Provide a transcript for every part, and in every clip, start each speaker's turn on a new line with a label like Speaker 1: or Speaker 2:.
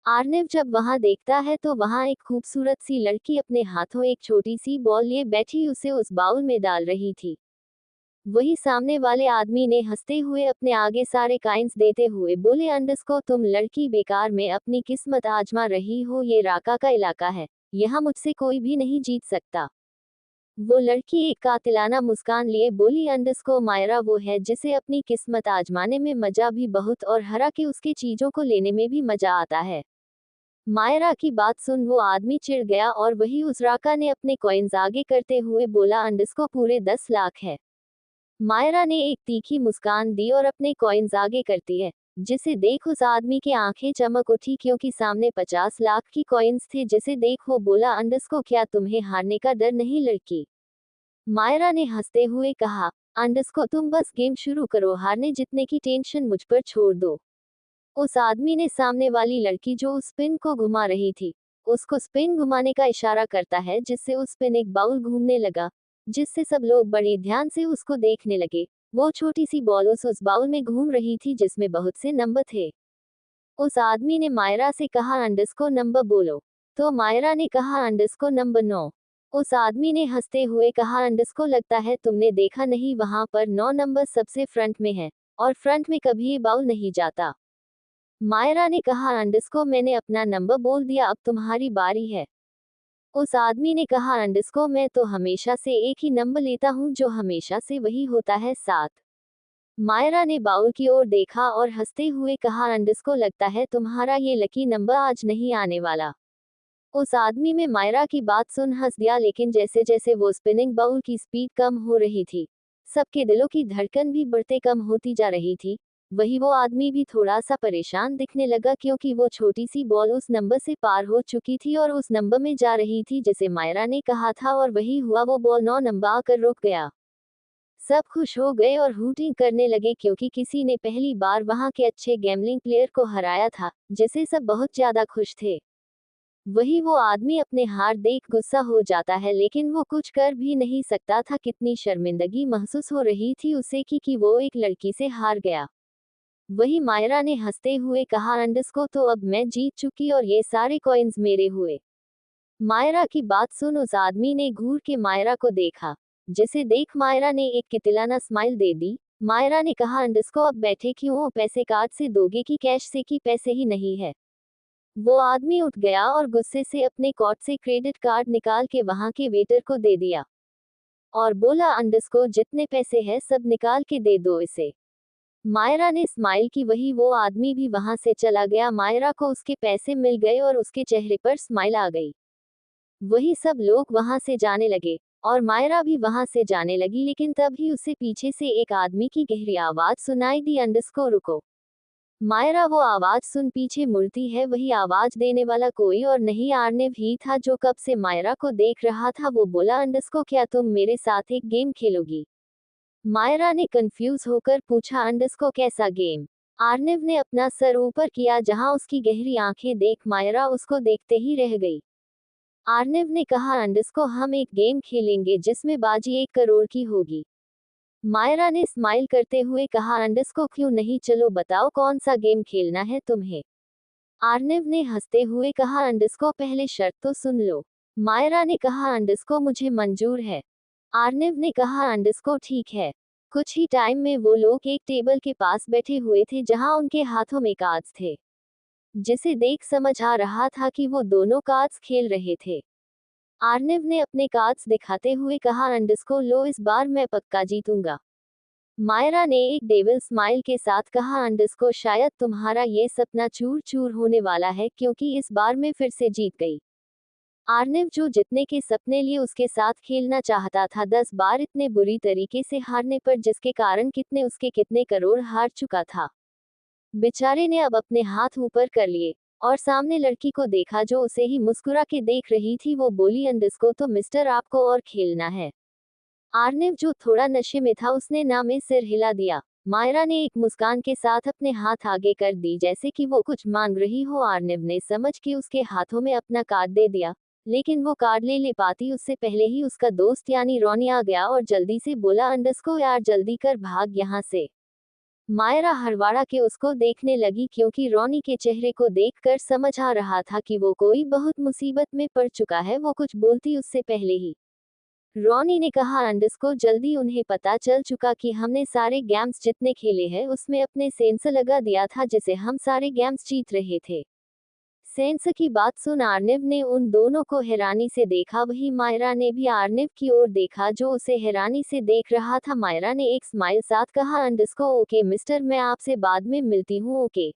Speaker 1: आर्निव जब वहां देखता है तो वहां एक खूबसूरत सी लड़की अपने हाथों एक छोटी सी बॉल लिए बैठी उसे उस बाउल में डाल रही थी। वही सामने वाले आदमी ने हंसते हुए अपने आगे सारे काइंस देते हुए बोले, अंडस्को तुम लड़की बेकार में अपनी किस्मत आजमा रही हो, ये राका का इलाका है, यहाँ मुझसे कोई भी नहीं जीत सकता। वो लड़की एक कातिलाना मुस्कान लिए बोली, अंडस्को मायरा वो है जिसे अपनी किस्मत आजमाने में मजा भी बहुत और हरा के उसके चीजों को लेने में भी मजा आता है। मायरा की बात सुन वो आदमी चिढ़ गया और वही उस राका ने अपने कॉइन्स आगे करते हुए बोला, अंडस्को पूरे 10 लाख है। मायरा ने एक तीखी मुस्कान दी और अपने कॉइन्स आगे करती है, जिसे देख उस आदमी की आंखें चमक उठी क्योंकि सामने 50 लाख की कॉइन्स थे, जिसे देख वो बोला, अंडस्को क्या तुम्हें हारने का डर नहीं लड़की। मायरा ने हंसते हुए कहा, अंडस्को तुम बस गेम शुरू करो, हारने जितने की टेंशन मुझ पर छोड़ दो। उस आदमी ने सामने वाली लड़की जो उस पिन को घुमा रही थी, उसको स्पिन घुमाने का इशारा करता है, जिससे उस पिन एक बाउल घूमने लगा, जिससे सब लोग बड़े ध्यान से उसको देखने लगे। वो छोटी सी बॉल उस बाउल में घूम रही थी जिसमें बहुत से नंबर थे। उस आदमी ने मायरा से कहा, अंडस्को नंबर बोलो। तो मायरा ने कहा, अंडस्को नंबर 9। उस आदमी ने हंसते हुए कहा, अंडस्को लगता है तुमने देखा नहीं, वहां पर 9 नंबर सबसे फ्रंट में है और फ्रंट में कभी ये बाउल नहीं जाता। मायरा ने कहा, अंडस्को मैंने अपना नंबर बोल दिया, अब तुम्हारी बारी है। उस आदमी ने कहा, अंडस्को मैं तो हमेशा से एक ही नंबर लेता हूँ, जो हमेशा से वही होता है, 7। मायरा ने बाउल की ओर देखा और हंसते हुए कहा, अंडस्को लगता है तुम्हारा ये लकी नंबर आज नहीं आने वाला। उस आदमी में मायरा की बात सुन हंस दिया, लेकिन जैसे जैसे वो स्पिनिंग बाउल की स्पीड कम हो रही थी, सबके दिलों की धड़कन भी बढ़ते कम होती जा रही थी। वही वो आदमी भी थोड़ा सा परेशान दिखने लगा क्योंकि वो छोटी सी बॉल उस नंबर से पार हो चुकी थी और उस नंबर में जा रही थी जिसे मायरा ने कहा था, और वही हुआ, वो बॉल 9 नंबर आकर रुक गया। सब खुश हो गए और हूटिंग करने लगे क्योंकि किसी ने पहली बार वहां के अच्छे गैम्बलिंग प्लेयर को हराया था, जिसे सब बहुत ज्यादा खुश थे। वही वो आदमी अपने हार देख गुस्सा हो जाता है, लेकिन वो कुछ कर भी नहीं सकता था। कितनी शर्मिंदगी महसूस हो रही थी उसे कि वो एक लड़की से हार गया। वही मायरा ने हंसते हुए कहा, अंडस्को तो अब मैं जीत चुकी और ये सारे कॉइन्स मेरे हुए। मायरा की बात सुन उस आदमी ने घूर के मायरा को देखा, जिसे देख मायरा ने एक कितिलाना स्माइल दे दी। मायरा ने कहा, अंडस्को अब बैठे क्यों हो, पैसे कार्ड से दोगे कि कैश से, कि पैसे ही नहीं है। वो आदमी उठ गया और गुस्से से अपने कोट से क्रेडिट कार्ड निकाल के वहां के वेटर को दे दिया और बोला, अंडस्को जितने पैसे हैं सब निकाल के दे दो इसे। मायरा ने स्माइल की, वही वो आदमी भी वहां से चला गया। मायरा को उसके पैसे मिल गए और उसके चेहरे पर स्माइल आ गई। वही सब लोग वहां से जाने लगे और मायरा भी वहां से जाने लगी, लेकिन तभी उसे पीछे से एक आदमी की गहरी आवाज सुनाई दी, अंडस्को रुको। मायरा वो आवाज सुन पीछे मुड़ती है, वही आवाज देने वाला कोई और नहीं आर्निव ही था, जो कब से मायरा को देख रहा था। वो बोला, अंडस्को क्या तुम मेरे साथ एक गेम खेलोगी। मायरा ने कंफ्यूज होकर पूछा, अंडस्को कैसा गेम। आर्निव ने अपना सर ऊपर किया, जहां उसकी गहरी आंखें देख मायरा उसको देखते ही रह गई। आर्निव ने कहा, अंडस्को हम एक गेम खेलेंगे जिसमें बाजी 1 करोड़ की होगी। मायरा ने स्माइल करते हुए कहा, अंडस्को क्यों नहीं, चलो बताओ कौन सा गेम खेलना है तुम्हें। आर्निव ने हंसते हुए कहा, अंडस्को पहले शर्त तो सुन लो। मायरा ने कहा, अंडस्को मुझे मंजूर है। आर्निव ने कहा, अंडस्को ठीक है। कुछ ही टाइम में वो लोग एक टेबल के पास बैठे हुए थे जहां उनके हाथों में कार्ड्स थे, जिसे देख समझ आ रहा था कि वो दोनों कार्ड्स खेल रहे थे। आर्निव ने अपने कार्ड्स दिखाते हुए कहा, अंडस्को लो, इस बार मैं पक्का जीतूंगा। मायरा ने एक डेविल स्माइल के साथ कहा, अंडस्को शायद तुम्हारा ये सपना चूर चूर होने वाला है क्योंकि इस बार मैं फिर से जीत गई। आर्निव जो जितने के सपने लिए उसके साथ खेलना चाहता था, 10 बार इतने बुरी तरीके से हारने पर, जिसके कारण कितने करोड़ हार चुका था। बेचारे ने अब अपने हाथ ऊपर कर लिए और सामने लड़की को देखा जो उसे ही मुस्कुरा के देख रही थी। वो बोली, अंडस्को तो मिस्टर आपको और खेलना है। आर्निव जो थोड़ा नशे में था उसने ना में सिर हिला दिया। मायरा ने एक मुस्कान के साथ अपने हाथ आगे कर दी जैसे कि वो कुछ मांग रही हो। आर्निव ने समझ के उसके हाथों में अपना कार्ड दे दिया, लेकिन वो कार्ड ले पाती उससे पहले ही उसका दोस्त यानी रॉनी आ गया और जल्दी से बोला, अंडस्को यार जल्दी कर, भाग यहाँ से। मायरा हड़बड़ा के उसको देखने लगी क्योंकि रॉनी के चेहरे को देखकर समझ आ रहा था कि वो कोई बहुत मुसीबत में पड़ चुका है। वो कुछ बोलती उससे पहले ही रॉनी ने कहा, अंडरस्कोर जल्दी उन्हें पता चल चुका कि हमने सारे गेम्स जितने खेले हैं उसमें अपने सेंसर लगा दिया था जिसे हम सारे गेम्स जीत रहे थे। सेंसर की बात सुन आर्निव ने उन दोनों को हैरानी से देखा। वही मायरा ने भी आर्निव की ओर देखा जो उसे हैरानी से देख रहा था। मायरा ने एक स्माइल साथ कहा, अंडरस्कोर ओके मिस्टर, मैं आपसे बाद में मिलती हूँ ओके।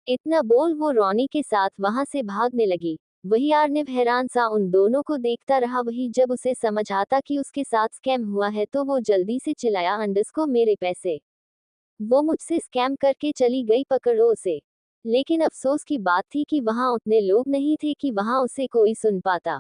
Speaker 1: इतना बोल वो रॉनी के साथ वहां से भागने लगी। वही आर्निव हैरान सा उन दोनों को देखता रहा। वही जब उसे समझ आता कि उसके साथ स्कैम हुआ है तो वो जल्दी से चिल्लाया, अंडरस्कोर मेरे पैसे, वो मुझसे स्कैम करके चली गई, पकड़ो उसे। लेकिन अफसोस की बात थी कि वहां उतने लोग नहीं थे कि वहां उसे कोई सुन पाता।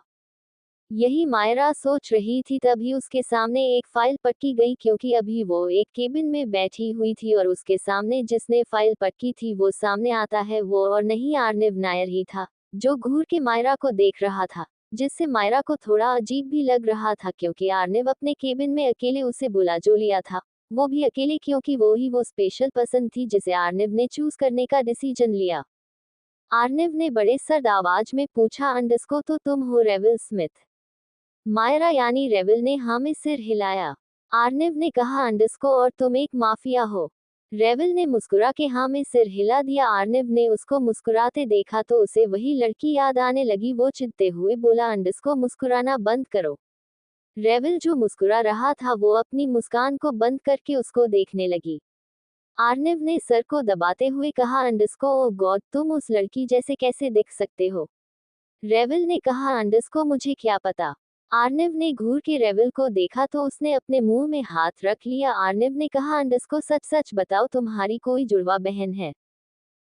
Speaker 1: यही मायरा सोच रही थी तभी उसके सामने एक फाइल पटकी गई क्योंकि अभी वो एक केबिन में बैठी हुई थी और उसके सामने जिसने फाइल पटकी थी वो सामने आता है वो और नहीं आर्निव नायर ही था जो घूर के मायरा को देख रहा था, जिससे मायरा को थोड़ा अजीब भी लग रहा था क्योंकि आर्निव अपने केबिन में अकेले उसे बुला जो लिया था, वो भी अकेले क्योंकि वो स्पेशल पसंद थी जिसे आर्निव ने चूज करने का डिसीजन लिया। आर्निव ने बड़े सर्द आवाज में पूछा, अंडरस्को तो तुम हो रेविल स्मिथ? मायरा यानी रेविल ने हाँ में सिर हिलाया। आर्निव ने कहा, अंडरस्को और तुम एक माफिया हो? रेविल ने मुस्कुरा के हाँ में सिर हिला दिया। आर्निव ने उसको मुस्कुराते देखा तो उसे वही लड़की याद आने लगी। वो चिढ़ते हुए बोला, अंडरस्को मुस्कुराना बंद करो। रेविल जो मुस्कुरा रहा था वो अपनी मुस्कान को बंद करके उसको देखने लगी। आर्निव ने सर को दबाते हुए कहा, अंडरस्को ओ गॉड, तुम उस लड़की जैसे कैसे दिख सकते हो? रेविल ने कहा, अंडरस्को मुझे क्या पता। आर्निव ने घूर के रेविल को देखा तो उसने अपने मुंह में हाथ रख लिया। आर्निव ने कहा, अंडरस्को सच सच बताओ तुम्हारी कोई जुड़वा बहन है?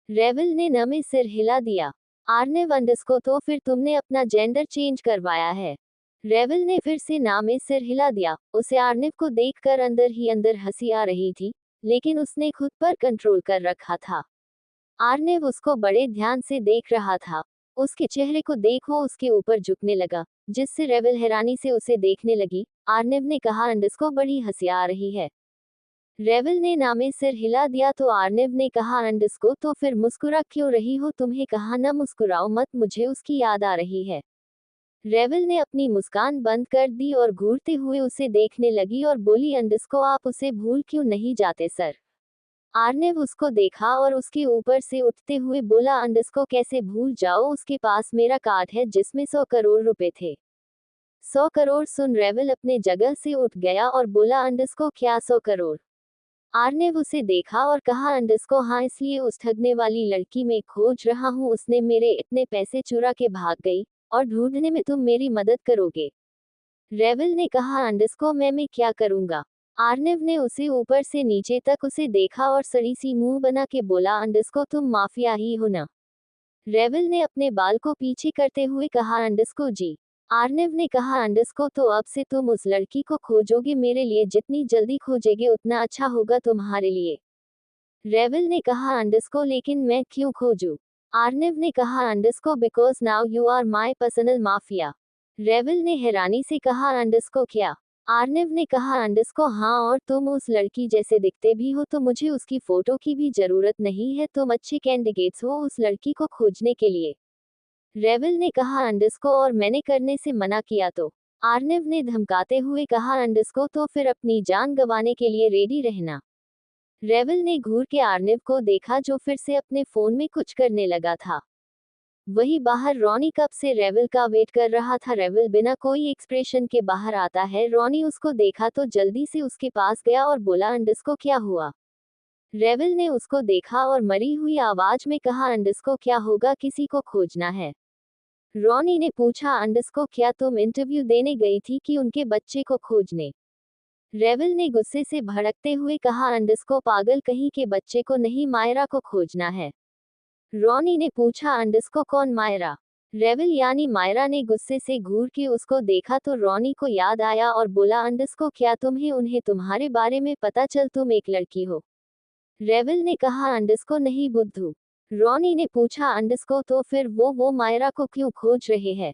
Speaker 1: रेविल ने न में सिर हिला दिया। आर्निव, अंडरस्को तो फिर तुमने अपना जेंडर चेंज करवाया है? रेविल ने फिर से ना में सिर हिला दिया। उसे आर्निव को देखकर अंदर ही अंदर हंसी आ रही थी, लेकिन उसने खुद पर कंट्रोल कर रखा था। आर्निव उसको बड़े ध्यान से देख रहा था। उसके चेहरे को देखो उसके ऊपर झुकने लगा, जिससे रेविल हैरानी से उसे देखने लगी। आर्निव ने कहा, अंडरस्को बड़ी हंसी आ रही है? रेविल ने ना में सिर हिला दिया तो आर्निव ने कहा, अंडरस्को तो फिर मुस्कुरा क्यों रही हो? तुम्हें कहा ना मुस्कुराओ मत, मुझे उसकी याद आ रही है। रेविल ने अपनी मुस्कान बंद कर दी और घूरते हुए उसे देखने लगी और बोली, अंडरस्को आप उसे भूल क्यों नहीं जाते सर? आर्निव उसको देखा और उसके ऊपर से उठते हुए बोला, अंडरस्को कैसे भूल जाओ, उसके पास मेरा कार्ड है जिसमें 100 करोड़ रुपए थे। 100 करोड़ सुन रेविल अपने जगह से उठ गया और बोला, अंडरस्को क्या 100 करोड़? आर्निव उसे देखा और कहा, अंडरस्को हाँ, इसलिए उस ठगने वाली लड़की में खोज रहा हूँ, उसने मेरे इतने पैसे चुरा के भाग गई और ढूंढने में तुम मेरी मदद करोगे? रेविल ने कहा, अंडरस्को मैं क्या करूंगा? आर्निव ने उसे ऊपर से नीचे तक उसे देखा और सड़ी सी मुंह बना के बोला, अंडरस्को तुम माफिया ही हो ना? रेविल ने अपने बाल को पीछे करते हुए कहा, अंडरस्को जी। आर्निव ने कहा, अंडरस्को तो अब से तुम उस लड़की को खोजोगे, मेरे लिए जितनी जल्दी खोजेगे उतना अच्छा होगा तुम्हारे लिए। रेविल ने कहा, अंडरस्को लेकिन मैं क्यों खोजूं? आर्निव ने कहा, अंडरस्को because now you are my personal mafia. रेविल ने हैरानी से कहा, अंडरस्को क्या? आर्निव ने कहा, अंडरस्को हाँ, और तुम उस लड़की जैसे दिखते भी हो तो मुझे उसकी फोटो की भी जरूरत नहीं है, तुम अच्छे कैंडिडेट्स हो उस लड़की को खोजने के लिए। रेविल ने कहा, अंडरस्को और मैंने करने से मना किया तो? आर्निव ने धमकाते हुए कहा, अंडरस्को तो फिर अपनी जान गंवाने के लिए रेडी रहना। रेविल ने घूर के आर्निव को देखा जो फिर से अपने फोन में कुछ करने लगा था। वही बाहर रॉनी कब से रेविल का वेट कर रहा था। रेविल बिना कोई एक्सप्रेशन के बाहर आता है। रॉनी उसको देखा तो जल्दी से उसके पास गया और बोला, अंडरस्को क्या हुआ? रेविल ने उसको देखा और मरी हुई आवाज में कहा, अंडरस्को क्या होगा, किसी को खोजना है? रॉनी ने पूछा, अंडरस्को क्या तुम इंटरव्यू देने गई थी कि उनके बच्चे को खोजने? रेविल ने गुस्से से भड़कते हुए कहा, अंडरस्को पागल कहीं के बच्चे को नहीं, मायरा को खोजना है। रॉनी ने पूछा, अंडरस्को कौन मायरा? रेविल यानी मायरा ने गुस्से से घूर के उसको देखा तो रॉनी को याद आया और बोला, अंडरस्को क्या तुम्हें उन्हें तुम्हारे बारे में पता चल, तुम एक लड़की हो? रेविल ने कहा, अंडरस्को नहीं बुद्धू। रॉनी ने पूछा, अंडरस्को तो फिर वो मायरा को क्यों खोज रहे हैं?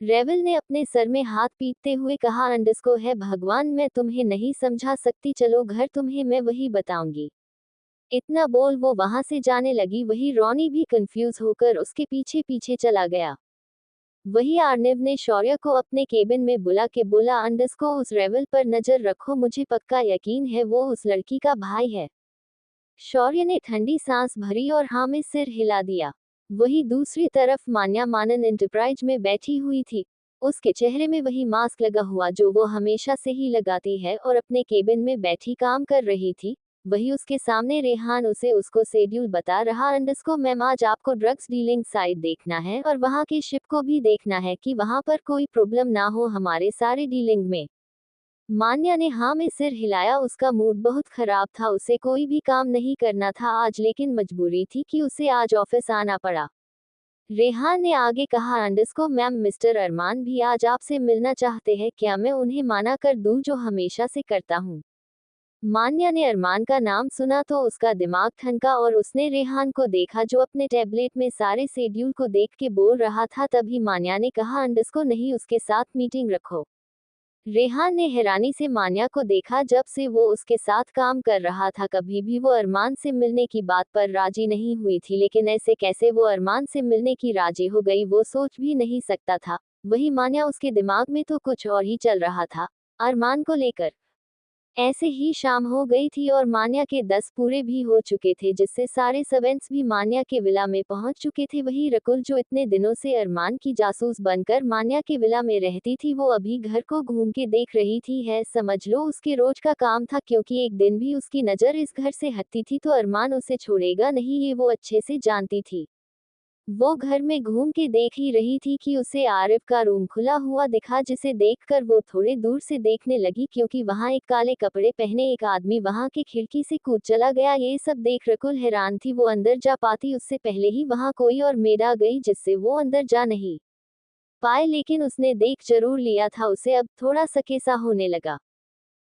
Speaker 1: रेविल ने अपने सर में हाथ पीटते हुए कहा, अंडरस्को है भगवान, मैं तुम्हें नहीं समझा सकती, चलो घर तुम्हें मैं वही बताऊंगी। इतना बोल वो वहां से जाने लगी। वही रॉनी भी कंफ्यूज होकर उसके पीछे पीछे चला गया। वही आर्निव ने शौर्य को अपने केबिन में बुला के बोला, अंडस्को उस रेवल पर नजर रखो, मुझे पक्का यकीन है वो उस लड़की का भाई है। शौर्य ने ठंडी सांस भरी और हाँ में सिर हिला दिया। वही दूसरी तरफ मान्या मानन एंटरप्राइज में बैठी हुई थी। उसके चेहरे में वही मास्क लगा हुआ जो वो हमेशा से ही लगाती है और अपने केबिन में बैठी काम कर रही थी। वही उसके सामने रेहान उसे उसको शेड्यूल बता रहा, अंडस्को मैम आज आपको ड्रग्स डीलिंग साइड देखना है और वहाँ के शिप को भी देखना है कि वहाँ पर कोई प्रॉब्लम ना हो हमारे सारे डीलिंग में। मान्या ने हाँ में सिर हिलाया। उसका मूड बहुत खराब था, उसे कोई भी काम नहीं करना था आज, लेकिन मजबूरी थी कि उसे आज ऑफिस आना पड़ा। रेहान ने आगे कहा, अंडस्को मैम मिस्टर अरमान भी आज आपसे मिलना चाहते हैं, क्या मैं उन्हें माना कर दूं जो हमेशा से करता हूं। मान्या ने अरमान का नाम सुना तो उसका दिमाग ठनका और उसने रेहान को देखा जो अपने टैबलेट में सारे शेड्यूल को देख के बोल रहा था। तभी मान्या ने कहा, अंडस्को नहीं, उसके साथ मीटिंग रखो। रेहान ने हैरानी से मान्या को देखा। जब से वो उसके साथ काम कर रहा था कभी भी वो अरमान से मिलने की बात पर राजी नहीं हुई थी, लेकिन ऐसे कैसे वो अरमान से मिलने की राजी हो गई वो सोच भी नहीं सकता था। वही मान्या उसके दिमाग में तो कुछ और ही चल रहा था अरमान को लेकर। ऐसे ही शाम हो गई थी और मान्या के 10 पूरे भी हो चुके थे, जिससे सारे सर्वेंट्स भी मान्या के विला में पहुंच चुके थे। वही रकुल जो इतने दिनों से अरमान की जासूस बनकर मान्या के विला में रहती थी वो अभी घर को घूम के देख रही थी। है समझ लो उसके रोज का काम था, क्योंकि एक दिन भी उसकी नजर इस घर से हटती थी तो अरमान उसे छोड़ेगा नहीं, ये वो अच्छे से जानती थी। वो घर में घूम के देख ही रही थी कि उसे आरिफ का रूम खुला हुआ दिखा, जिसे देखकर वो थोड़े दूर से देखने लगी क्योंकि वहां एक काले कपड़े पहने एक आदमी वहां की खिड़की से कूद चला गया। ये सब देख रकुल हैरान थी, वो अंदर जा पाती उससे पहले ही वहां कोई और मेड आ गई जिससे वो अंदर जा नहीं पाए, लेकिन उसने देख जरूर लिया था। उसे अब थोड़ा सकेसा होने लगा।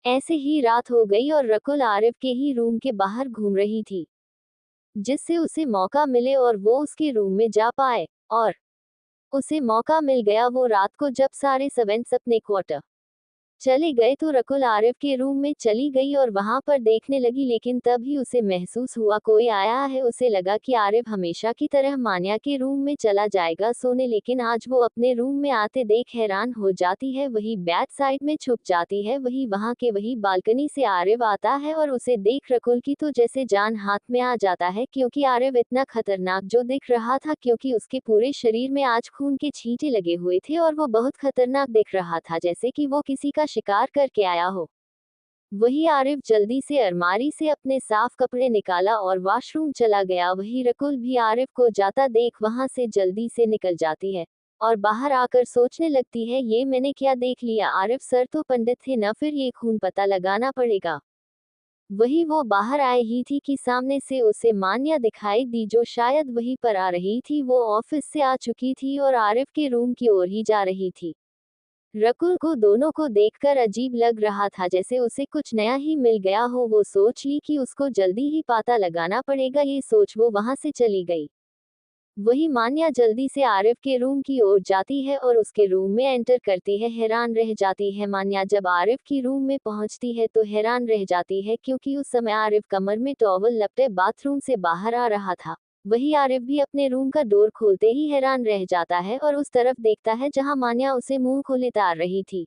Speaker 1: ऐसे ही रात हो गई और रकुल आरिफ के ही रूम के बाहर घूम रही थी, जिससे उसे मौका मिले और वो उसके रूम में जा पाए। और उसे मौका मिल गया वो रात को जब सारे सर्वेंट्स अपने क्वार्टर चले गए तो रकुल आरिफ के रूम में चली गई और वहां पर देखने लगी, लेकिन तभी उसे महसूस हुआ कोई आया है। उसे लगा कि आरिफ हमेशा की तरह मान्या के रूम में चला जाएगा सोने, लेकिन आज वो अपने रूम में आते देख हैरान हो जाती है। वही बैक साइड में छुप जाती है। वही वहां के वही बालकनी से आरिफ आता है और उसे देख रकुल की तो जैसे जान हाथ में आ जाता है, क्योंकि आरिफ इतना खतरनाक जो दिख रहा था, क्योंकि उसके पूरे शरीर में आज खून के छींटे लगे हुए थे और वो बहुत खतरनाक दिख रहा था, जैसे कि वो किसी का शिकार करके आया हो। वही आरिफ जल्दी से अलमारी से अपने साफ कपड़े निकाला और वॉशरूम चला गया। वही रकुल भी आरिफ को जाता देख वहां से जल्दी से निकल जाती है और बाहर आकर सोचने लगती है, ये मैंने क्या देख लिया। आरिफ सर तो पंडित थे न, फिर ये खून पता लगाना पड़ेगा। वही वो बाहर आए ही थी कि सामने से उसे मान्या दिखाई दी जो शायद वहीं पर आ रही थी। वो ऑफिस से आ चुकी थी और आरिफ के रूम की ओर ही जा रही थी। रकुल को दोनों को देखकर अजीब लग रहा था, जैसे उसे कुछ नया ही मिल गया हो। वो सोच ली कि उसको जल्दी ही पता लगाना पड़ेगा। ये सोच वो वहां से चली गई। वही मान्या जल्दी से आरिफ के रूम की ओर जाती है और उसके रूम में एंटर करती है। हैरान रह जाती है मान्या जब आरिफ की रूम में पहुंचती है तो हैरान रह जाती है, क्योंकि उस समय आरिफ कमर में टॉवल लपटे बाथरूम से बाहर आ रहा था। वही आरिफ भी अपने रूम का डोर खोलते ही हैरान रह जाता है और उस तरफ देखता है जहां मान्या उसे मुंह खोले तार रही थी।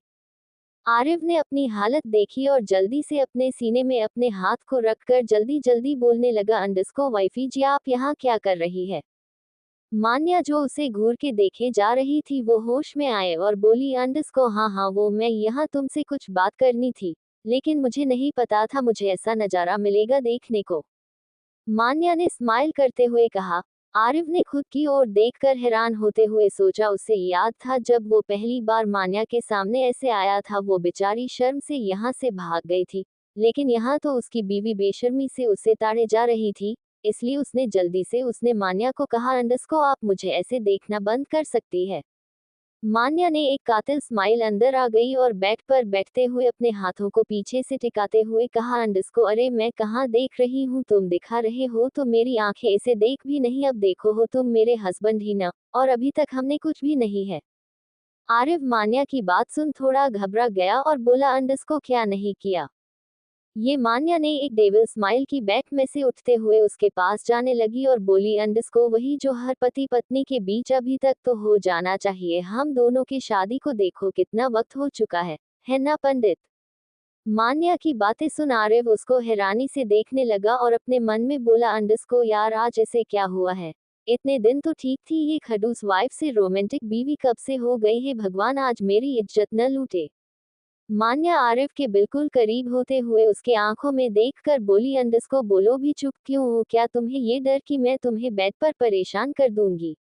Speaker 1: आरिफ ने अपनी हालत देखी और जल्दी से अपने सीने में अपने हाथ को रखकर जल्दी जल्दी बोलने लगा, अंडस्को वाइफी जी आप यहाँ क्या कर रही है। मान्या जो उसे घूर के देखे जा रही थी वो होश में आए और बोली, अंडस्को हाँ हाँ वो मैं यहाँ तुमसे कुछ बात करनी थी, लेकिन मुझे नहीं पता था मुझे ऐसा नजारा मिलेगा देखने को। मान्या ने स्माइल करते हुए कहा। आरिफ ने खुद की ओर देखकर हैरान होते हुए सोचा, उसे याद था जब वो पहली बार मान्या के सामने ऐसे आया था वो बेचारी शर्म से यहाँ से भाग गई थी, लेकिन यहाँ तो उसकी बीवी बेशर्मी से उसे ताड़े जा रही थी। इसलिए उसने जल्दी से उसने मान्या को कहा, अंडस्को आप मुझे ऐसे देखना बंद कर सकती है। मान्या ने एक कातिल स्माइल अंदर आ गई और बेड पर बैठते हुए अपने हाथों को पीछे से टिकाते हुए कहा, अंडस्को अरे मैं कहाँ देख रही हूँ, तुम दिखा रहे हो तो मेरी आंखें इसे देख भी नहीं, अब देखो हो तुम मेरे हस्बैंड ही ना, और अभी तक हमने कुछ भी नहीं है। आरिफ मान्या की बात सुन थोड़ा घबरा गया और बोला, अंडस्को क्या नहीं किया। ये मान्या ने एक डेविल स्माइल की बैक में से उठते हुए उसके पास जाने लगी और बोली, अंडस्को वही जो हर पति पत्नी के बीच अभी तक तो हो जाना चाहिए। हम दोनों की शादी को देखो कितना वक्त हो चुका है ना पंडित। मान्या की बातें सुन आरिफ उसको हैरानी से देखने लगा और अपने मन में बोला, अंडस्को यार आज ऐसे क्या हुआ है। इतने दिन तो ठीक थी, ये खड़ूस वाइफ से रोमांटिक बीवी कब से हो गई है। भगवान आज मेरी इज्जत न लूटे। मान्या आरिफ के बिल्कुल करीब होते हुए उसके आंखों में देखकर बोली, अंडस्को बोलो भी चुप क्यों हो, क्या तुम्हें ये डर कि मैं तुम्हें बेड पर परेशान कर दूंगी।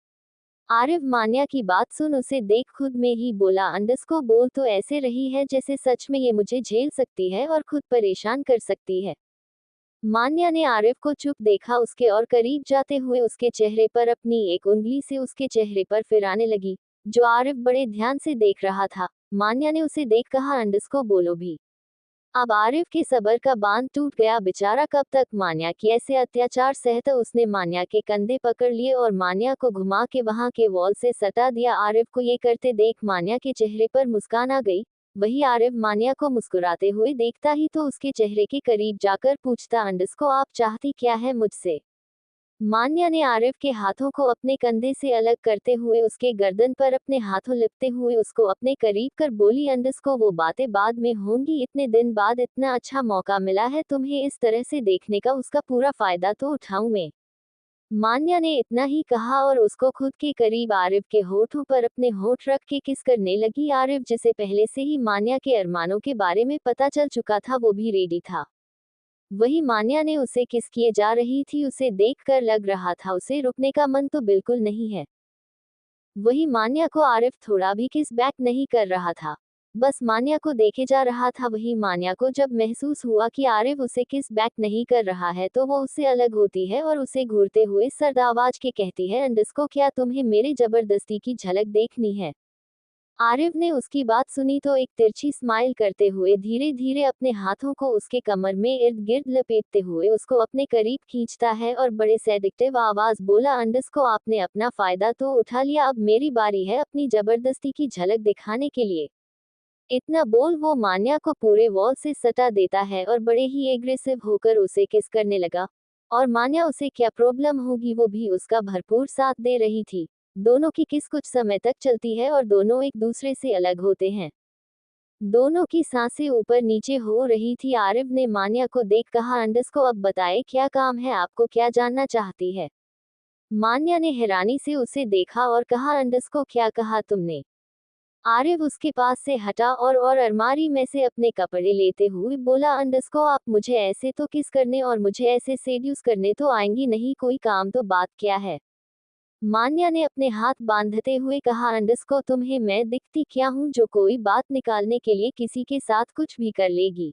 Speaker 1: आरिफ मान्या की बात सुन उसे देख खुद में ही बोला, अंडस्को बोल तो ऐसे रही है जैसे सच में ये मुझे झेल सकती है और खुद परेशान कर सकती है। मान्या ने आरिफ को चुप देखा, उसके और करीब जाते हुए उसके चेहरे पर अपनी एक उंगली से उसके चेहरे पर फिराने लगी, जो आरिफ बड़े ध्यान से देख रहा था। मान्या ने उसे देख कहा, अंडस्को बोलो भी। अब आरिफ के सब्र का बांध टूट गया, बेचारा कब तक मान्या की ऐसे अत्याचार सहता। उसने मान्या के कंधे पकड़ लिए और मान्या को घुमा के वहां के वॉल से सटा दिया। आरिफ को ये करते देख मान्या के चेहरे पर मुस्कान आ गई। वही आरिफ मान्या को मुस्कुराते हुए देखता ही तो उसके चेहरे के करीब जाकर पूछता, अंडस्को आप चाहती क्या है मुझसे। मान्या ने आरिफ के हाथों को अपने कंधे से अलग करते हुए उसके गर्दन पर अपने हाथों लिपते हुए उसको अपने करीब कर बोली, अंडस्को वो बातें बाद में होंगी, इतने दिन बाद इतना अच्छा मौका मिला है तुम्हें इस तरह से देखने का, उसका पूरा फायदा तो उठाऊं मैं। मान्या ने इतना ही कहा और उसको खुद के करीब आरिफ के होठों पर अपने होठ रख के किस करने लगी। आरिफ जिसे पहले से ही मान्या के अरमानों के बारे में पता चल चुका था वो भी रेडी था। वही मान्या ने उसे किस किए जा रही थी, उसे देखकर लग रहा था उसे रुकने का मन तो बिल्कुल नहीं है। वही मान्या को आरिफ थोड़ा भी किस बैक नहीं कर रहा था, बस मान्या को देखे जा रहा था। वही मान्या को जब महसूस हुआ कि आरिफ उसे किस बैक नहीं कर रहा है तो वो उससे अलग होती है और उसे घूरते हुए सर्द आवाज के कहती है, अंडस्को क्या तुम्हें मेरे जबरदस्ती की झलक देखनी है। आरिफ ने उसकी बात सुनी तो एक तिरछी स्माइल करते हुए धीरे धीरे अपने हाथों को उसके कमर में इर्द गिर्द लपेटते हुए उसको अपने करीब खींचता है और बड़े सेडिक्टिव आवाज बोला, अंडस्को आपने अपना फायदा तो उठा लिया, अब मेरी बारी है अपनी जबरदस्ती की झलक दिखाने के लिए। इतना बोल वो मान्या को पूरे वॉल से सटा देता है और बड़े ही एग्रेसिव होकर उसे किस करने लगा। और मान्या उसे क्या प्रॉब्लम होगी, वो भी उसका भरपूर साथ दे रही थी। दोनों की किस कुछ समय तक चलती है और दोनों एक दूसरे से अलग होते हैं। दोनों की सांसें ऊपर नीचे हो रही थी। आरिफ ने मान्या को देख कहा, अंडस्को अब बताए क्या काम है आपको, क्या जानना चाहती है। मान्या ने हैरानी से उसे देखा और कहा, अंडस्को क्या कहा तुमने। आरिफ उसके पास से हटा और अलमारी में से अपने कपड़े लेते हुए बोला, अंडस्को आप मुझे ऐसे तो किस करने और मुझे ऐसे सेड्यूस करने तो आएंगी नहीं, कोई काम तो बात क्या है। मान्या ने अपने हाथ बांधते हुए कहा, अंडस्को तुम्हें मैं दिखती क्या हूँ जो कोई बात निकालने के लिए किसी के साथ कुछ भी कर लेगी।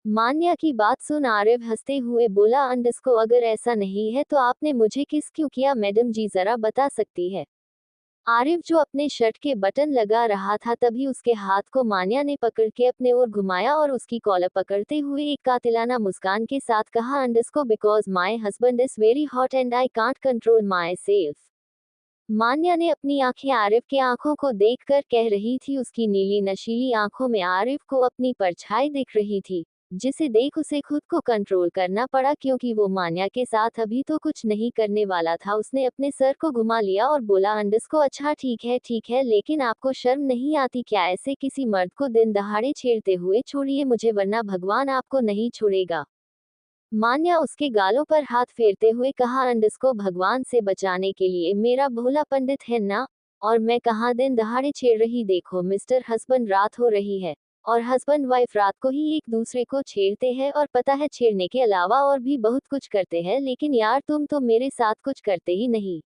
Speaker 1: मान्या की बात सुन आरिफ हंसते हुए बोला, अंडस्को अगर ऐसा नहीं है तो आपने मुझे किस क्यों किया मैडम जी, जरा बता सकती है। आरिफ जो अपने शर्ट के बटन लगा रहा था तभी उसके हाथ को मान्या ने पकड़ के अपने ओर घुमाया और उसकी कॉलर पकड़ते हुए एक कातिलाना मुस्कान के साथ कहा, अंडस्को because my husband is very hot and I can't control my self. Manya ने अपनी आंखें आरिफ के आंखों को देखकर कह रही थी, उसकी नीली नशीली आंखों में आरिफ को अपनी परछाई दिख रही थी, जिसे देख उसे खुद को कंट्रोल करना पड़ा क्योंकि वो मान्या के साथ अभी तो कुछ नहीं करने वाला था। उसने अपने सर को घुमा लिया और बोला, अंडस्को अच्छा ठीक है, लेकिन आपको शर्म नहीं आती क्या ऐसे किसी मर्द को दिन दहाड़े छेड़ते हुए, छोड़िए मुझे वरना भगवान आपको नहीं छोड़ेगा। मान्या उसके गालों पर हाथ फेरते हुए कहा, अंडस्को भगवान से बचाने के लिए मेरा भोला पंडित है ना, और मैं कहाँ दिन दहाड़े छेड़ रही, देखो मिस्टर हस्बैंड रात हो रही है और हस्बैंड वाइफ रात को ही एक दूसरे को छेड़ते हैं और पता है छेड़ने के अलावा और भी बहुत कुछ करते हैं, लेकिन यार तुम तो मेरे साथ कुछ करते ही नहीं।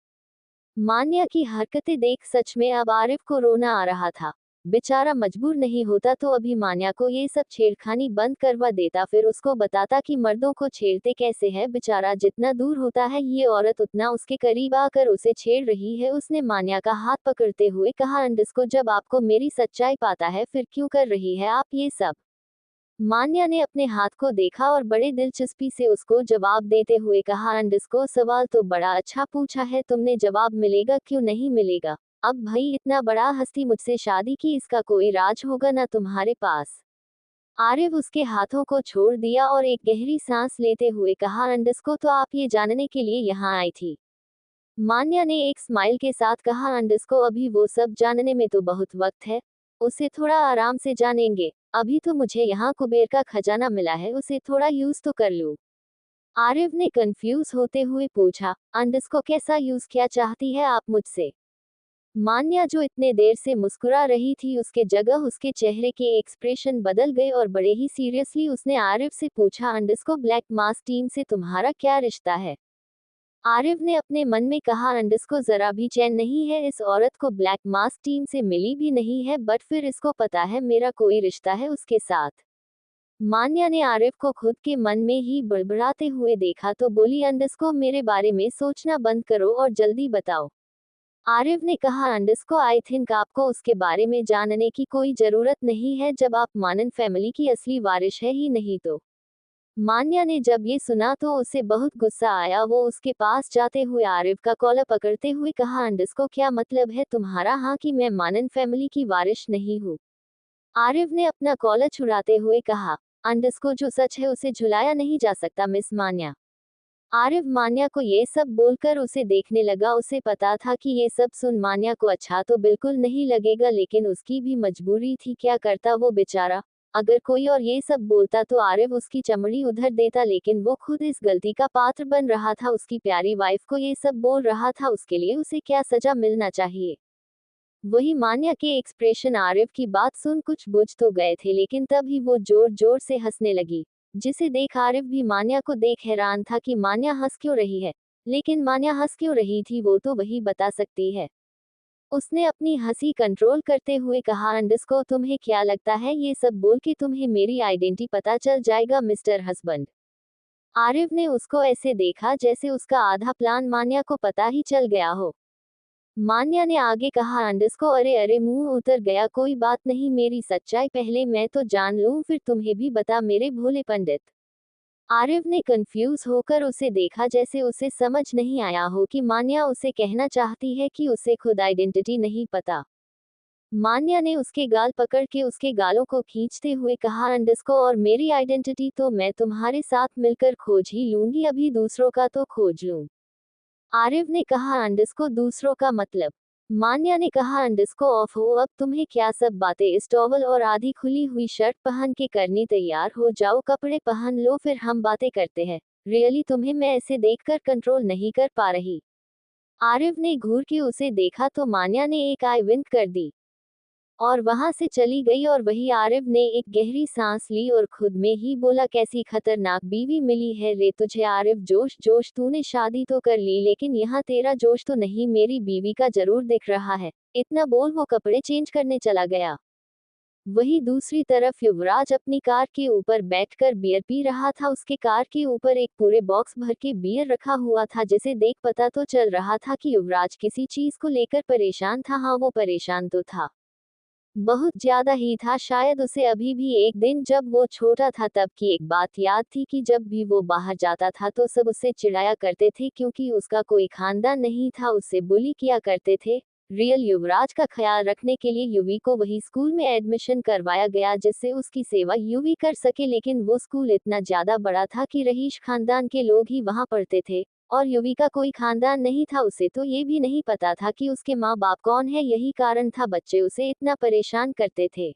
Speaker 1: मान्या की हरकतें देख सच में अब आरिफ को रोना आ रहा था। बेचारा मजबूर नहीं होता तो अभी मान्या को ये सब छेड़खानी बंद करवा देता, फिर उसको बताता कि मर्दों को छेड़ते कैसे है। बेचारा जितना दूर होता है ये औरत उतना उसके करीब आकर उसे छेड़ रही है। उसने मान्या का हाथ पकड़ते हुए कहा, अंडस्को जब आपको मेरी सच्चाई पाता है फिर क्यों कर रही है आप ये सब। मान्या ने अपने हाथ को देखा और बड़े दिलचस्पी से उसको जवाब देते हुए कहा, अंडस्को सवाल तो बड़ा अच्छा पूछा है तुमने, जवाब मिलेगा क्यों नहीं मिलेगा। अब भाई इतना बड़ा हस्ती मुझसे शादी की, इसका कोई राज होगा ना तुम्हारे पास। आरिफ उसके हाथों को छोड़ दिया और एक गहरी सांस लेते हुए कहा, अंडस्को, तो आप ये जानने के लिए यहाँ आई थी? मान्या ने एक स्माइल के साथ कहा, अंडस्को, अभी वो सब जानने में तो बहुत वक्त है, उसे थोड़ा आराम से जानेंगे। अभी तो मुझे यहाँ कुबेर का खजाना मिला है, उसे थोड़ा यूज तो कर लूँ। आरिफ ने कंफ्यूज होते हुए पूछा, अंडस्को, कैसा यूज क्या चाहती है आप मुझसे? मान्या जो इतने देर से मुस्कुरा रही थी, उसके जगह उसके चेहरे के एक्सप्रेशन बदल गए और बड़े ही सीरियसली उसने आरिफ से पूछा, अंडस्को, ब्लैक मास टीम से तुम्हारा क्या रिश्ता है? आरिफ ने अपने मन में कहा, अंडस्को, जरा भी चैन नहीं है, इस औरत को ब्लैक मास टीम से मिली भी नहीं है, बट फिर इसको पता है मेरा कोई रिश्ता है उसके साथ। मान्या ने आरिफ को खुद के मन में ही बड़बड़ाते हुए देखा तो बोली, अंडस्को, मेरे बारे में सोचना बंद करो और जल्दी बताओ। आरिफ ने कहा, अंडस्को, आई थिंक आपको उसके बारे में जानने की कोई जरूरत नहीं है, जब आप मानन फैमिली की असली वारिश है ही नहीं तो। मान्या ने जब ये सुना तो उसे बहुत गुस्सा आया। वो उसके पास जाते हुए आरिफ का कॉलर पकड़ते हुए कहा, अंडस्को, क्या मतलब है तुम्हारा हाँ कि मैं मानन फैमिली की वारिश नहीं हूँ? आरिफ ने अपना कॉलर छुड़ाते हुए कहा, अंडस्को, जो सच है उसे झुलाया नहीं जा सकता मिस मान्या। आरिफ मान्या को ये सब बोलकर उसे देखने लगा। उसे पता था कि ये सब सुन मान्या को अच्छा तो बिल्कुल नहीं लगेगा, लेकिन उसकी भी मजबूरी थी, क्या करता वो बेचारा। अगर कोई और ये सब बोलता तो आरिफ उसकी चमड़ी उधर देता, लेकिन वो खुद इस गलती का पात्र बन रहा था। उसकी प्यारी वाइफ को ये सब बोल रहा था, उसके लिए उसे क्या सजा मिलना चाहिए? वही मान्या के एक्सप्रेशन आरिफ की बात सुन कुछ बुझ तो गए थे, लेकिन तभी वो जोर जोर से हंसने लगी, जिसे देख आरिफ भी मान्या को देख हैरान था कि मान्या हंस क्यों रही है। लेकिन मान्या हंस क्यों रही थी वो तो वही बता सकती है। उसने अपनी हंसी कंट्रोल करते हुए कहा, अंडस्को, तुम्हें क्या लगता है ये सब बोल के तुम्हें मेरी आइडेंटिटी पता चल जाएगा मिस्टर हस्बैंड? आरिफ ने उसको ऐसे देखा जैसे उसका आधा प्लान मान्या को पता ही चल गया हो। मान्या ने आगे कहा, अंडस्को, अरे अरे, मुंह उतर गया, कोई बात नहीं, मेरी सच्चाई पहले मैं तो जान लूं फिर तुम्हें भी बता मेरे भोले पंडित। आरिफ ने कंफ्यूज होकर उसे देखा, जैसे उसे समझ नहीं आया हो कि मान्या उसे कहना चाहती है कि उसे खुद आइडेंटिटी नहीं पता। मान्या ने उसके गाल पकड़ के उसके गालों को खींचते हुए कहा, अंडस्को, और मेरी आइडेंटिटी तो मैं तुम्हारे साथ मिलकर खोज ही लूंगी, अभी दूसरों का तो खोज लूं। आरिफ ने कहा, अंडस्को, दूसरों का मतलब? मान्या ने कहा, अंडस्को, ऑफ हो, अब तुम्हें क्या सब बातें इस टॉवल और आधी खुली हुई शर्ट पहन के करनी, तैयार हो जाओ, कपड़े पहन लो, फिर हम बातें करते हैं। रियली तुम्हें मैं ऐसे देखकर कंट्रोल नहीं कर पा रही। आरिफ ने घूर के उसे देखा तो मान्या ने एक आई विंक कर दी और वहां से चली गई। और वही आरिफ ने एक गहरी सांस ली और खुद में ही बोला, कैसी खतरनाक बीवी मिली है रे तुझे आरिफ। जोश जोश, तूने शादी तो कर ली, लेकिन यहाँ तेरा जोश तो नहीं, मेरी बीवी का जरूर दिख रहा है। इतना बोल वो कपड़े चेंज करने चला गया। वही दूसरी तरफ युवराज अपनी कार के ऊपर बैठकर बियर पी रहा था। उसके कार के ऊपर एक पूरे बॉक्स भर के बियर रखा हुआ था, जिसे देख पता तो चल रहा था कि युवराज किसी चीज को लेकर परेशान था। हाँ, वो परेशान तो था, बहुत ज्यादा ही था। शायद उसे अभी भी एक दिन जब वो छोटा था तब की एक बात याद थी कि जब भी वो बाहर जाता था तो सब उसे चिढ़ाया करते थे, क्योंकि उसका कोई खानदान नहीं था, उससे बुली किया करते थे। रियल युवराज का ख्याल रखने के लिए युवी को वही स्कूल में एडमिशन करवाया गया, जिससे उसकी सेवा युवी कर सके, लेकिन वो स्कूल इतना ज्यादा बड़ा था कि रहीश खानदान के लोग ही वहां पढ़ते थे और युवी का कोई खानदान नहीं था। उसे तो ये भी नहीं पता था कि उसके माँ बाप कौन है, यही कारण था बच्चे उसे इतना परेशान करते थे।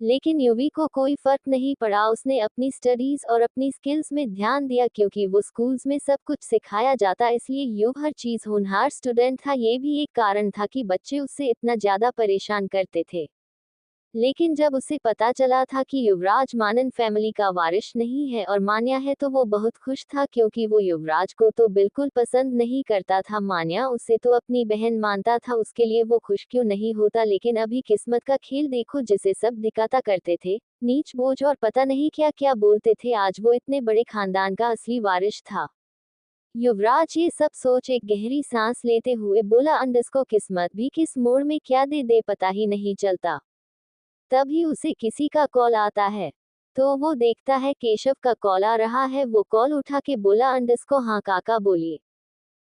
Speaker 1: लेकिन युवी को कोई फर्क नहीं पड़ा, उसने अपनी स्टडीज और अपनी स्किल्स में ध्यान दिया, क्योंकि वो स्कूल्स में सब कुछ सिखाया जाता, इसलिए युव हर चीज होनहार स्टूडेंट था। ये भी एक कारण था कि बच्चे उससे इतना ज्यादा परेशान करते थे। लेकिन जब उसे पता चला था कि युवराज मानन फैमिली का वारिस नहीं है और मान्या है, तो वो बहुत खुश था, क्योंकि वो युवराज को तो बिल्कुल पसंद नहीं करता था। मान्या उसे तो अपनी बहन मानता था, उसके लिए वो खुश क्यों नहीं होता। लेकिन अभी किस्मत का खेल देखो, जिसे सब दिखाता करते थे, नीच बोझ और पता नहीं क्या क्या बोलते थे, आज वो इतने बड़े खानदान का असली वारिस था। युवराज ये सब सोच एक गहरी सांस लेते हुए बोला, अंडस्को, किस्मत भी किस मोड़ में क्या दे दे पता ही नहीं चलता। तभी उसे किसी का कॉल आता है, तो वो देखता है केशव का कॉल आ रहा है। वो कॉल उठा के बोला, अंडस्को, हाँ काका बोलिए।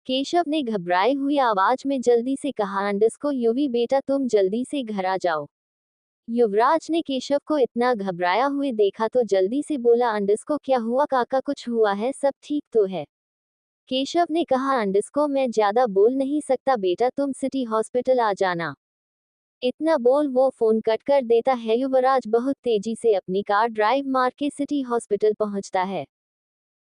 Speaker 1: केशव ने घबराई हुई आवाज में जल्दी से कहा, अंडस्को, युवी बेटा तुम जल्दी से घर आ जाओ। युवराज ने केशव को इतना घबराया हुए देखा तो जल्दी से बोला, अंडस्को क्या हुआ काका, कुछ हुआ है, सब ठीक तो है? केशव ने कहा, अंडस्को मैं ज्यादा बोल नहीं सकता बेटा, तुम सिटी हॉस्पिटल आ जाना। इतना बोल वो फोन कट कर देता है। युवराज बहुत तेजी से अपनी कार ड्राइव मार के सिटी हॉस्पिटल पहुंचता है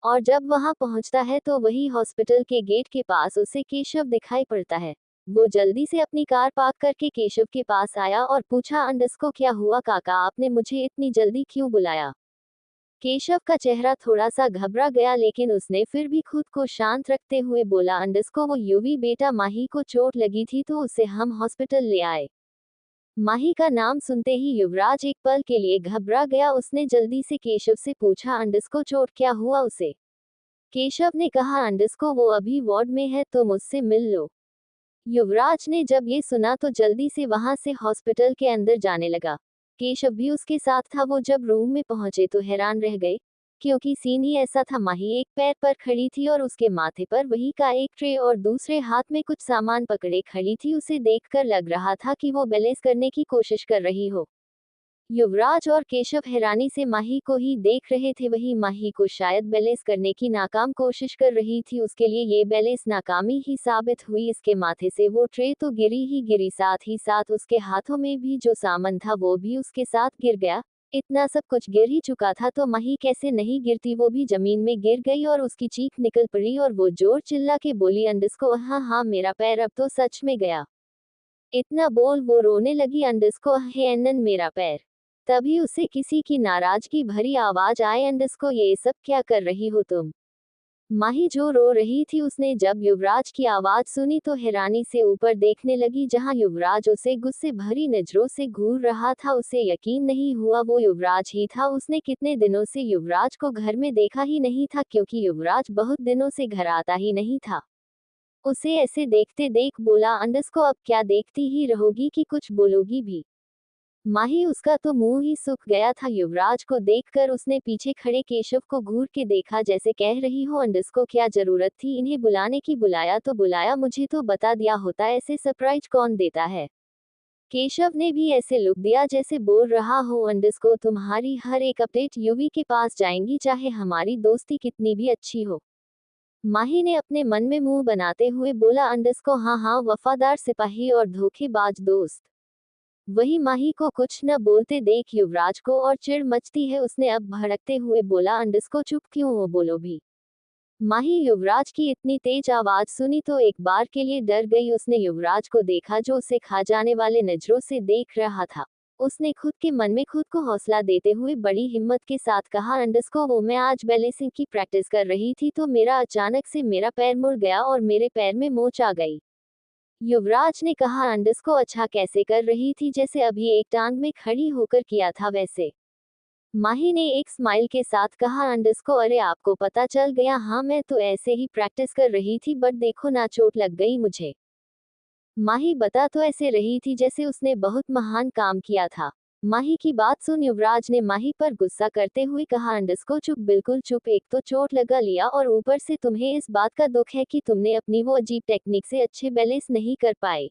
Speaker 1: और जब वहां पहुंचता है तो वही हॉस्पिटल के गेट के पास उसे केशव दिखाई पड़ता है। वो जल्दी से अपनी कार पार्क करके केशव के पास आया और पूछा, अंडस्को क्या हुआ काका, आपने मुझे इतनी जल्दी क्यों बुलाया? केशव का चेहरा थोड़ा सा घबरा गया लेकिन उसने फिर भी खुद को शांत रखते हुए बोला, अंडस्को वो यूवी बेटा माही को चोट लगी थी तो उसे हम हॉस्पिटल ले आए। माही का नाम सुनते ही युवराज एक पल के लिए घबरा गया। उसने जल्दी से केशव से पूछा, अंडस्को चोट क्या हुआ उसे? केशव ने कहा, अंडस्को वो अभी वार्ड में है, तुम उससे मिल लो। युवराज ने जब ये सुना तो जल्दी से वहां से हॉस्पिटल के अंदर जाने लगा। केशव भी उसके साथ था। वो जब रूम में पहुंचे तो हैरान रह गए क्योंकि सीन ही ऐसा था। माही एक पैर पर खड़ी थी और उसके माथे पर वही का एक ट्रे और दूसरे हाथ में कुछ सामान पकड़े खड़ी थी। उसे देखकर लग रहा था कि वो बैलेंस करने की कोशिश कर रही हो। युवराज और केशव हैरानी से माही को ही देख रहे थे। वही माही को शायद बैलेंस करने की नाकाम कोशिश कर रही थी। उसके लिए ये बैलेंस नाकामी ही साबित हुई। इसके माथे से वो ट्रे तो गिरी ही गिरी, साथ ही साथ उसके हाथों में भी जो सामान था वो भी उसके साथ गिर गया। इतना सब कुछ गिर ही चुका था तो माही कैसे नहीं गिरती, वो भी जमीन में गिर गई और उसकी चीख निकल पड़ी और वो जोर चिल्ला के बोली, अंडस्को हाँ हाँ मेरा पैर अब तो सच में गया। इतना बोल वो रोने लगी, अंडस्को हे एनन मेरा पैर। तभी उसे किसी की नाराजगी भरी आवाज आए, अंडस्को ये सब क्या कर रही हो तुम? माही जो रो रही थी उसने जब युवराज की आवाज सुनी तो हैरानी से ऊपर देखने लगी जहां युवराज उसे गुस्से भरी नजरों से घूर रहा था। उसे यकीन नहीं हुआ वो युवराज ही था। उसने कितने दिनों से युवराज को घर में देखा ही नहीं था क्योंकि युवराज बहुत दिनों से घर आता ही नहीं था। उसे ऐसे देखते देख बोला, अंडस्को अब क्या देखती ही रहोगी कि कुछ बोलोगी भी? माही उसका तो मुंह ही सूख गया था। युवराज को देखकर उसने पीछे खड़े केशव को घूर के देखा जैसे कह रही हो, अंडस्को क्या जरूरत थी इन्हें बुलाने की? बुलाया तो बुलाया, मुझे तो बता दिया होता, ऐसे सरप्राइज कौन देता है? केशव ने भी ऐसे लुक दिया जैसे बोल रहा हो, अंडस्को तुम्हारी हर एक अपडेट यूवी के पास जाएंगी चाहे हमारी दोस्ती कितनी भी अच्छी हो। माही ने अपने मन में मुंह बनाते हुए बोला, अंडस्को हाँ हाँ वफादार सिपाही और धोखेबाज दोस्त। वही माही को कुछ न बोलते देख युवराज को और चिढ़ मचती है। उसने अब भड़कते हुए बोला, अंडस्को चुप क्यों हो, बोलो भी। माही युवराज की इतनी तेज आवाज सुनी तो एक बार के लिए डर गई। उसने युवराज को देखा जो उसे खा जाने वाले नजरों से देख रहा था। उसने खुद के मन में खुद को हौसला देते हुए बड़ी हिम्मत के साथ कहा, अंडस्को वो मैं आज बैलेंसिंग की प्रैक्टिस कर रही थी तो मेरा अचानक से मेरा पैर मुड़ गया और मेरे पैर में मोच आ गई। युवराज ने कहा, अंडस्को अच्छा कैसे कर रही थी, जैसे अभी एक टांग में खड़ी होकर किया था वैसे? माही ने एक स्माइल के साथ कहा, अंडस्को अरे आपको पता चल गया? हाँ मैं तो ऐसे ही प्रैक्टिस कर रही थी बट देखो ना चोट लग गई मुझे। माही बता तो ऐसे रही थी जैसे उसने बहुत महान काम किया था। माही की बात सुन युवराज ने माही पर गुस्सा करते हुए कहा, अंडस्को चुप, बिल्कुल चुप, एक तो चोट लगा लिया और ऊपर से तुम्हें इस बात का दुख है कि तुमने अपनी वो अजीब टेक्निक से अच्छे बैलेंस नहीं कर पाए।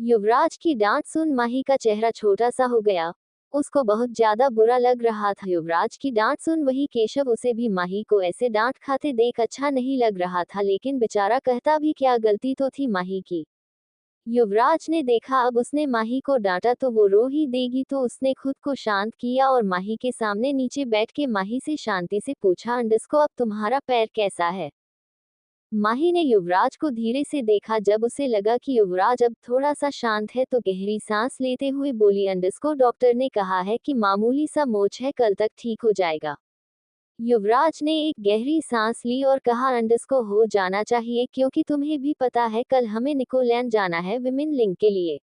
Speaker 1: युवराज की डांट सुन माही का चेहरा छोटा सा हो गया। उसको बहुत ज्यादा बुरा लग रहा था। युवराज की डांट सुन वही केशव, उसे भी माही को ऐसे डांट खाते देख अच्छा नहीं लग रहा था लेकिन बेचारा कहता भी क्या, गलती तो थी माही की। युवराज ने देखा अब उसने माही को डांटा तो वो रो ही देगी तो उसने खुद को शांत किया और माही के सामने नीचे बैठ के माही से शांति से पूछा, अंडस्को अब तुम्हारा पैर कैसा है? माही ने युवराज को धीरे से देखा। जब उसे लगा कि युवराज अब थोड़ा सा शांत है तो गहरी सांस लेते हुए बोली, अंडस्को डॉक्टर ने कहा है कि मामूली सा मोच है, कल तक ठीक हो जाएगा। युवराज ने एक गहरी सांस ली और कहा, अंडस्को हो जाना चाहिए क्योंकि तुम्हें भी पता है कल हमें निकोलैंड जाना है विमेन लिंक के लिए।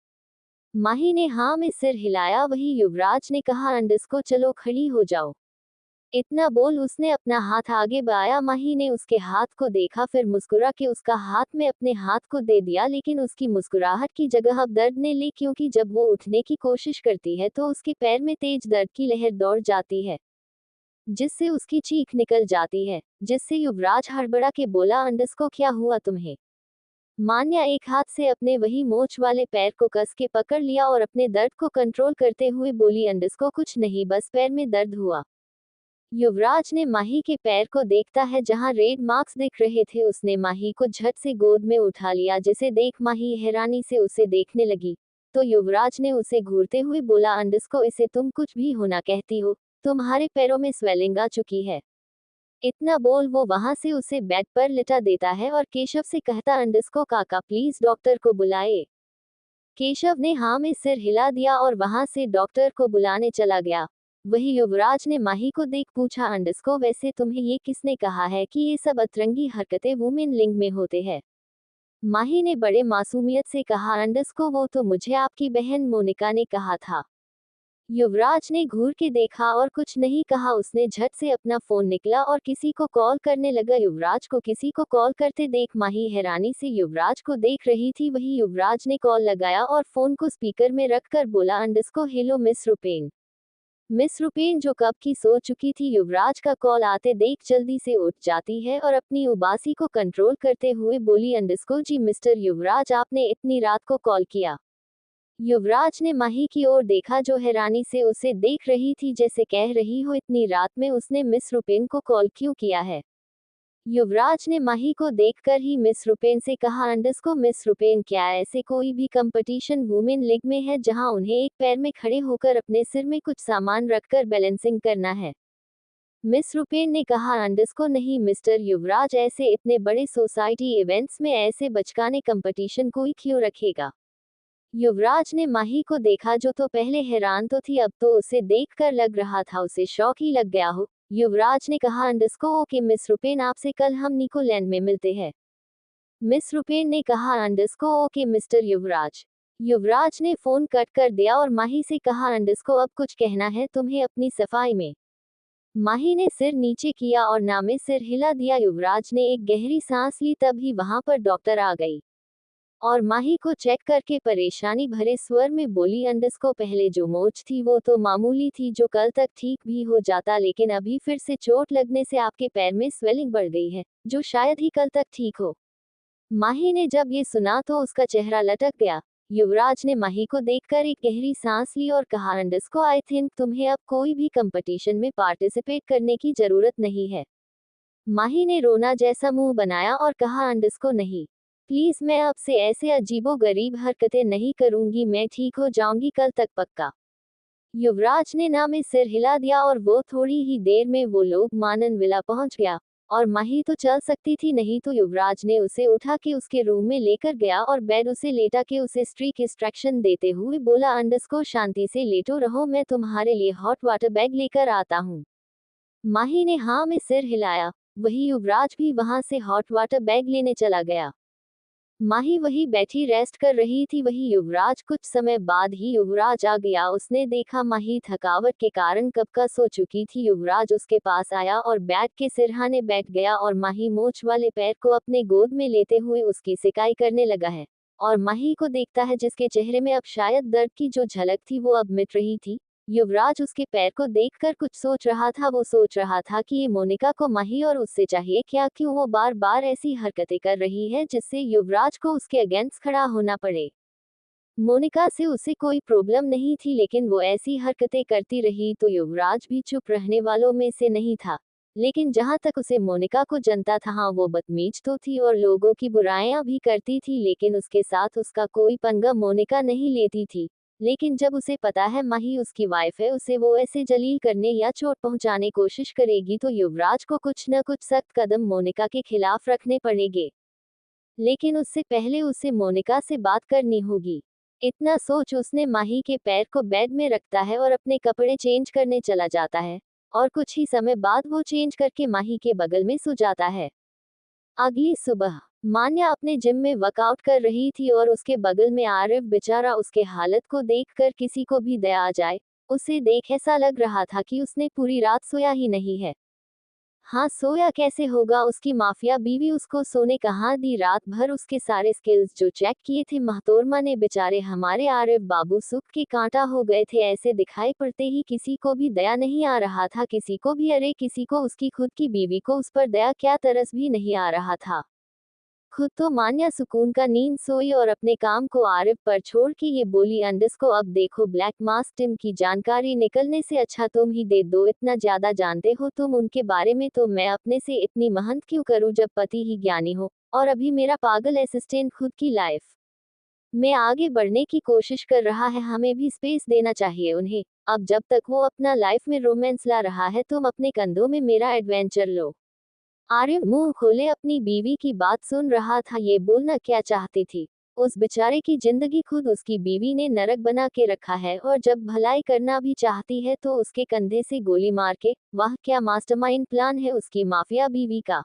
Speaker 1: माही ने हाँ में सिर हिलाया। वही युवराज ने कहा, अंडस्को चलो खड़ी हो जाओ। इतना बोल उसने अपना हाथ आगे बढ़ाया। माही ने उसके हाथ को देखा फिर मुस्कुरा के उसका हाथ में अपने हाथ को दे दिया लेकिन उसकी मुस्कुराहट की जगह अब दर्द ने ली क्योंकि जब वो उठने की कोशिश करती है तो उसके पैर में तेज दर्द की लहर दौड़ जाती है जिससे उसकी चीख निकल जाती है। जिससे युवराज हड़बड़ा के बोला, अंडस्को क्या हुआ तुम्हें? मान्या एक हाथ से अपने वही मोच वाले पैर को कस के पकड़ लिया और अपने दर्द को कंट्रोल करते हुए बोली, अंडस्को कुछ नहीं, बस पैर में दर्द हुआ। युवराज ने माही के पैर को देखता है जहां रेड मार्क्स दिख रहे थे। उसने माही को झट से गोद में उठा लिया, जिसे देख माही हैरानी से उसे देखने लगी। तो युवराज ने उसे घूरते हुए बोला, अंडस्को इसे तुम कुछ भी होना कहती हो, तुम्हारे पैरों में स्वेलिंग आ चुकी है। इतना बोल वो वहां से उसे बेड पर लिटा देता है और केशव से कहता, अंडस्को काका प्लीज डॉक्टर को बुलाए। केशव ने हाँ में सिर हिला दिया और वहां से डॉक्टर को बुलाने चला गया। वही युवराज ने माही को देख पूछा, अंडस्को वैसे तुम्हें ये किसने कहा है कि ये सब अतरंगी हरकतें वुमेन लिंग में होते हैं? माही ने बड़े मासूमियत से कहा, अंडस्को वो तो मुझे आपकी बहन मोनिका ने कहा था। युवराज ने घूर के देखा और कुछ नहीं कहा। उसने झट से अपना फोन निकला और किसी को कॉल करने लगा। युवराज को किसी को कॉल करते देख माही हैरानी से युवराज को देख रही थी। वही युवराज ने कॉल लगाया और फोन को स्पीकर में रखकर बोला, अंडस्को hello miss Rupen. Miss Rupen जो कब की सो चुकी थी, युवराज का कॉल आते देख जल्दी से उठ जाती है और अपनी उबासी को कंट्रोल करते हुए बोली, अंडस्को जी मिस्टर युवराज आपने इतनी रात को कॉल किया। युवराज ने माही की ओर देखा जो हैरानी से उसे देख रही थी, जैसे कह रही हो इतनी रात में उसने मिस रुपेन को कॉल क्यों किया है। युवराज ने माही को देखकर ही मिस रुपेन से कहा, अंडस्को मिस रुपेन क्या ऐसे कोई भी कंपटीशन वुमेन लीग में है जहां उन्हें एक पैर में खड़े होकर अपने सिर में कुछ सामान रखकर बैलेंसिंग करना है? मिस रुपेन ने कहा, अंडस्को नहीं मिस्टर युवराज, ऐसे इतने बड़े सोसाइटी इवेंट्स में ऐसे बचकाने कंपटीशन कोई क्यों रखेगा। युवराज ने माही को देखा जो तो पहले हैरान तो थी, अब तो उसे देखकर लग रहा था उसे शौक ही लग गया हो। युवराज ने कहा, अंडस्को ओके मिस रुपेन आपसे कल हम निकोलैंड में मिलते हैं। मिस रुपेन ने कहा, अंडस्को ओके मिस्टर युवराज। युवराज ने फोन कट कर दिया और माही से कहा, अंडस्को अब कुछ कहना है तुम्हें अपनी सफाई में? माही ने सिर नीचे किया और ना में सिर हिला दिया। युवराज ने एक गहरी सांस ली, तभी वहां पर डॉक्टर आ गई और माही को चेक करके परेशानी भरे स्वर में बोली, अंडस्को पहले जो मोच थी वो तो मामूली थी जो कल तक ठीक भी हो जाता, लेकिन अभी फिर से चोट लगने से आपके पैर में स्वेलिंग बढ़ गई है जो शायद ही कल तक ठीक हो। माही ने जब ये सुना तो उसका चेहरा लटक गया। युवराज ने माही को देखकर एक गहरी सांस ली और कहा, अंडस्को आई थिंक तुम्हें अब कोई भी कंपटीशन में पार्टिसिपेट करने की जरूरत नहीं है। माही ने रोना जैसा मुंह बनाया और कहा, अंडस्को नहीं, प्लीज मैं अब से ऐसे अजीबो गरीब हरकतें नहीं करूंगी, मैं ठीक हो जाऊंगी कल तक पक्का। युवराज ने ना में सिर हिला दिया और वो थोड़ी ही देर में वो लोग मानन विला पहुंच गया और माही तो चल सकती थी नहीं तो युवराज ने उसे उठा के उसके रूम में लेकर गया और बेड उसे लेटा के उसे स्ट्रीक इंस्ट्रक्शन देते हुए बोला, अंडस्को शांति से लेटो रहो, मैं तुम्हारे लिए हॉट वाटर बैग लेकर आता हूँ। माही ने हाँ में सिर हिलाया। वही युवराज भी वहां से हॉट वाटर बैग लेने चला गया। माही वही बैठी रेस्ट कर रही थी। वही युवराज कुछ समय बाद ही युवराज आ गया। उसने देखा माही थकावट के कारण कब का सो चुकी थी। युवराज उसके पास आया और बैठ के सिरहाने बैठ गया और माही मोच वाले पैर को अपने गोद में लेते हुए उसकी सिकाई करने लगा है और माही को देखता है जिसके चेहरे में अब शायद दर्द की जो झलक थी वो अब मिट रही थी। युवराज उसके पैर को देखकर कुछ सोच रहा था। वो सोच रहा था कि ये मोनिका को माही और उससे चाहिए क्या, क्यों वो बार बार ऐसी हरकतें कर रही है जिससे युवराज को उसके अगेंस्ट खड़ा होना पड़े। मोनिका से उसे कोई प्रॉब्लम नहीं थी, लेकिन वो ऐसी हरकतें करती रही तो युवराज भी चुप रहने वालों में से नहीं था। लेकिन जहां तक उसे मोनिका को जनता था, हाँ वो बदतमीज तो थी और लोगों की बुराइयां भी करती थी, लेकिन उसके साथ उसका कोई पंगा मोनिका नहीं लेती थी। लेकिन जब उसे पता है माही उसकी वाइफ है, उसे वो ऐसे जलील करने या चोट पहुंचाने कोशिश करेगी तो युवराज को कुछ न कुछ सख्त कदम मोनिका के खिलाफ रखने पड़ेंगे। लेकिन उससे पहले उसे मोनिका से बात करनी होगी। इतना सोच उसने माही के पैर को बेड में रखता है और अपने कपड़े चेंज करने चला जाता है और कुछ ही समय बाद वो चेंज करके माही के बगल में सो जाता है। अगली सुबह मान्या अपने जिम में वर्कआउट कर रही थी और उसके बगल में आरिफ बेचारा उसके हालत को देखकर किसी को भी दया आ जाए। उसे देख ऐसा लग रहा था कि उसने पूरी रात सोया ही नहीं है। हाँ सोया कैसे होगा, उसकी माफिया बीवी उसको सोने कहाँ दी। रात भर उसके सारे स्किल्स जो चेक किए थे महतोरमा ने, बेचारे हमारे आरिफ बाबू सुख के कांटा हो गए थे। ऐसे दिखाई पड़ते ही किसी को भी दया नहीं आ रहा था, किसी को भी, अरे किसी को उसकी खुद की बीवी को उस पर दया क्या तरस भी नहीं आ रहा था। खुद तो मान्या सुकून का नींद सोई और अपने काम को आरिफ पर छोड़ के ये बोली अंडस्को अब देखो ब्लैक मास्क टीम की जानकारी निकलने से अच्छा तुम ही दे दो, इतना ज्यादा जानते हो तुम उनके बारे में तो मैं अपने से इतनी मेहनत क्यों करूं जब पति ही ज्ञानी हो, और अभी मेरा पागल असिस्टेंट खुद की लाइफ में आगे बढ़ने की कोशिश कर रहा है, हमें भी स्पेस देना चाहिए उन्हें। अब जब तक वो अपना लाइफ में रोमांस ला रहा है तुम अपने कंधों में मेरा एडवेंचर लो। आर्यन मुंह खोले अपनी बीवी की बात सुन रहा था, ये बोलना क्या चाहती थी। उस बेचारे की जिंदगी खुद उसकी बीवी ने नरक बना के रखा है और जब भलाई करना भी चाहती है तो उसके कंधे से गोली मार के, वाह क्या मास्टरमाइंड प्लान है उसकी माफिया बीवी का।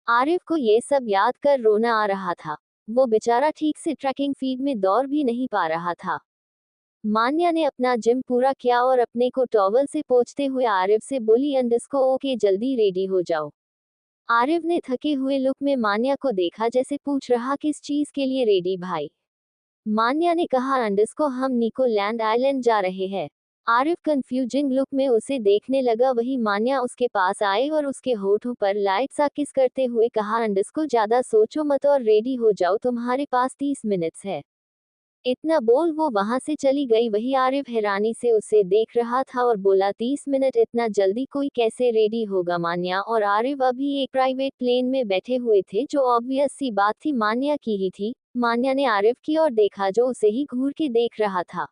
Speaker 1: आरिफ को ये सब याद कर रोना आ रहा था। वो बेचारा ठीक से ट्रैकिंग फील्ड में दौड़ भी नहीं पा रहा था। मान्या ने अपना जिम पूरा किया और अपने को टॉवल से पोंछते हुए आरिफ से बोली अंडस्को ओके जल्दी रेडी हो जाओ। आरिफ ने थके हुए लुक में मान्या को देखा जैसे पूछ रहा किस चीज के लिए रेडी भाई। मान्या ने कहा अंडस्को हम निकोलैंड आइलैंड जा रहे हैं। आरिफ कंफ्यूजिंग लुक में उसे देखने लगा, वही मान्या उसके पास आए और उसके होठों पर लाइट सा किस करते हुए कहा अंडस्को ज्यादा सोचो मत और रेडी हो जाओ, तुम्हारे पास 30 मिनट्स है। इतना बोल वो वहां से चली गई। वही आरिफ हैरानी से उसे देख रहा था और बोला 30 मिनट, इतना जल्दी कोई कैसे रेडी होगा। मान्या और आरिफ अभी एक प्राइवेट प्लेन में बैठे हुए थे जो ऑब्वियस सी बात थी मान्या की ही थी। मान्या ने आरिफ की ओर देखा जो उसे ही घूर के देख रहा था,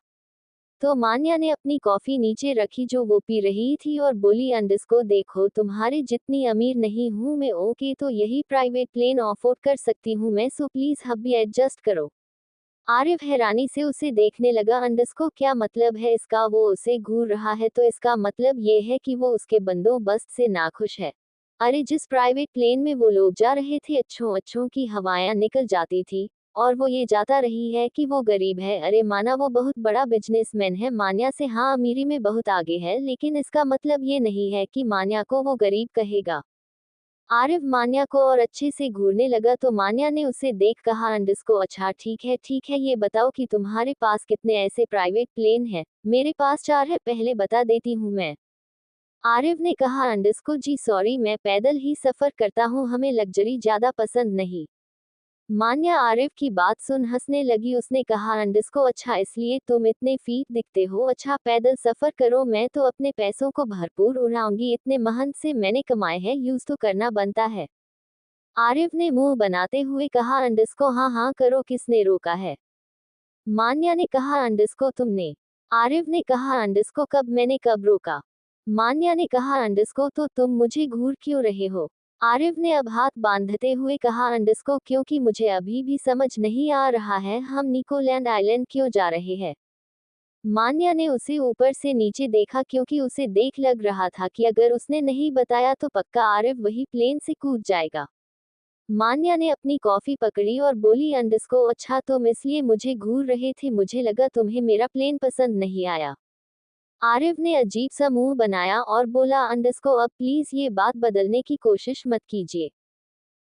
Speaker 1: तो मान्या ने अपनी कॉफी नीचे रखी जो वो पी रही थी और बोली अंडस्को देखो तुम्हारे जितनी अमीर नहीं हूँ मैं, ओके तो यही प्राइवेट प्लेन अफोर्ड कर सकती हूँ मैं, सो प्लीज हब्बी एडजस्ट करो। आरिफ हैरानी से उसे देखने लगा, अंडस्को क्या मतलब है इसका, वो उसे घूर रहा है तो इसका मतलब ये है कि वो उसके बंदोबस्त से नाखुश है। अरे जिस प्राइवेट प्लेन में वो लोग जा रहे थे अच्छों अच्छों की हवाएं निकल जाती थी और वो ये जाता रही है कि वो गरीब है। अरे माना वो बहुत बड़ा बिजनेसमैन है, मान्या से हाँ अमीरी में बहुत आगे है, लेकिन इसका मतलब ये नहीं है कि मान्या को वो गरीब कहेगा। आरिफ मान्या को और अच्छे से घूरने लगा तो मान्या ने उसे देख कहा अंडस्को अच्छा ठीक है ये बताओ कि तुम्हारे पास कितने ऐसे प्राइवेट प्लेन हैं। मेरे पास 4 है, पहले बता देती हूँ मैं। आरिफ ने कहा अंडस्को जी सॉरी मैं पैदल ही सफर करता हूँ, हमें लग्जरी ज्यादा पसंद नहीं। मान्या आरिफ की बात सुन हंसने लगी, उसने कहा अंडस्को अच्छा इसलिए तुम इतने फीट दिखते हो, अच्छा पैदल सफर करो, मैं तो अपने पैसों को भरपूर उड़ाऊंगी, इतने मेहनत से मैंने कमाए हैं, यूज तो करना बनता है। आरिफ ने मुंह बनाते हुए कहा अंडस्को हाँ हाँ करो, किसने रोका है। मान्या ने कहा अंडस्को तुमने। आरिफ ने कहा अंडस्को कब, मैंने कब रोका। मान्या ने कहा अंडस्को तो तुम मुझे घूर क्यों रहे हो। आरिफ ने अब हाथ बांधते हुए कहा अंडस्को क्योंकि मुझे अभी भी समझ नहीं आ रहा है हम निकोलैंड आइलैंड क्यों जा रहे हैं। मान्या ने उसे ऊपर से नीचे देखा क्योंकि उसे देख लग रहा था कि अगर उसने नहीं बताया तो पक्का आरिफ वही प्लेन से कूद जाएगा। मान्या ने अपनी कॉफी पकड़ी और बोली अंडस्को अच्छा तुम इसलिए मुझे घूर रहे थे, मुझे लगा तुम्हें मेरा प्लेन पसंद नहीं आया। आरिफ ने अजीब सा मुंह बनाया और बोला अंडस्को अब प्लीज ये बात बदलने की कोशिश मत कीजिए।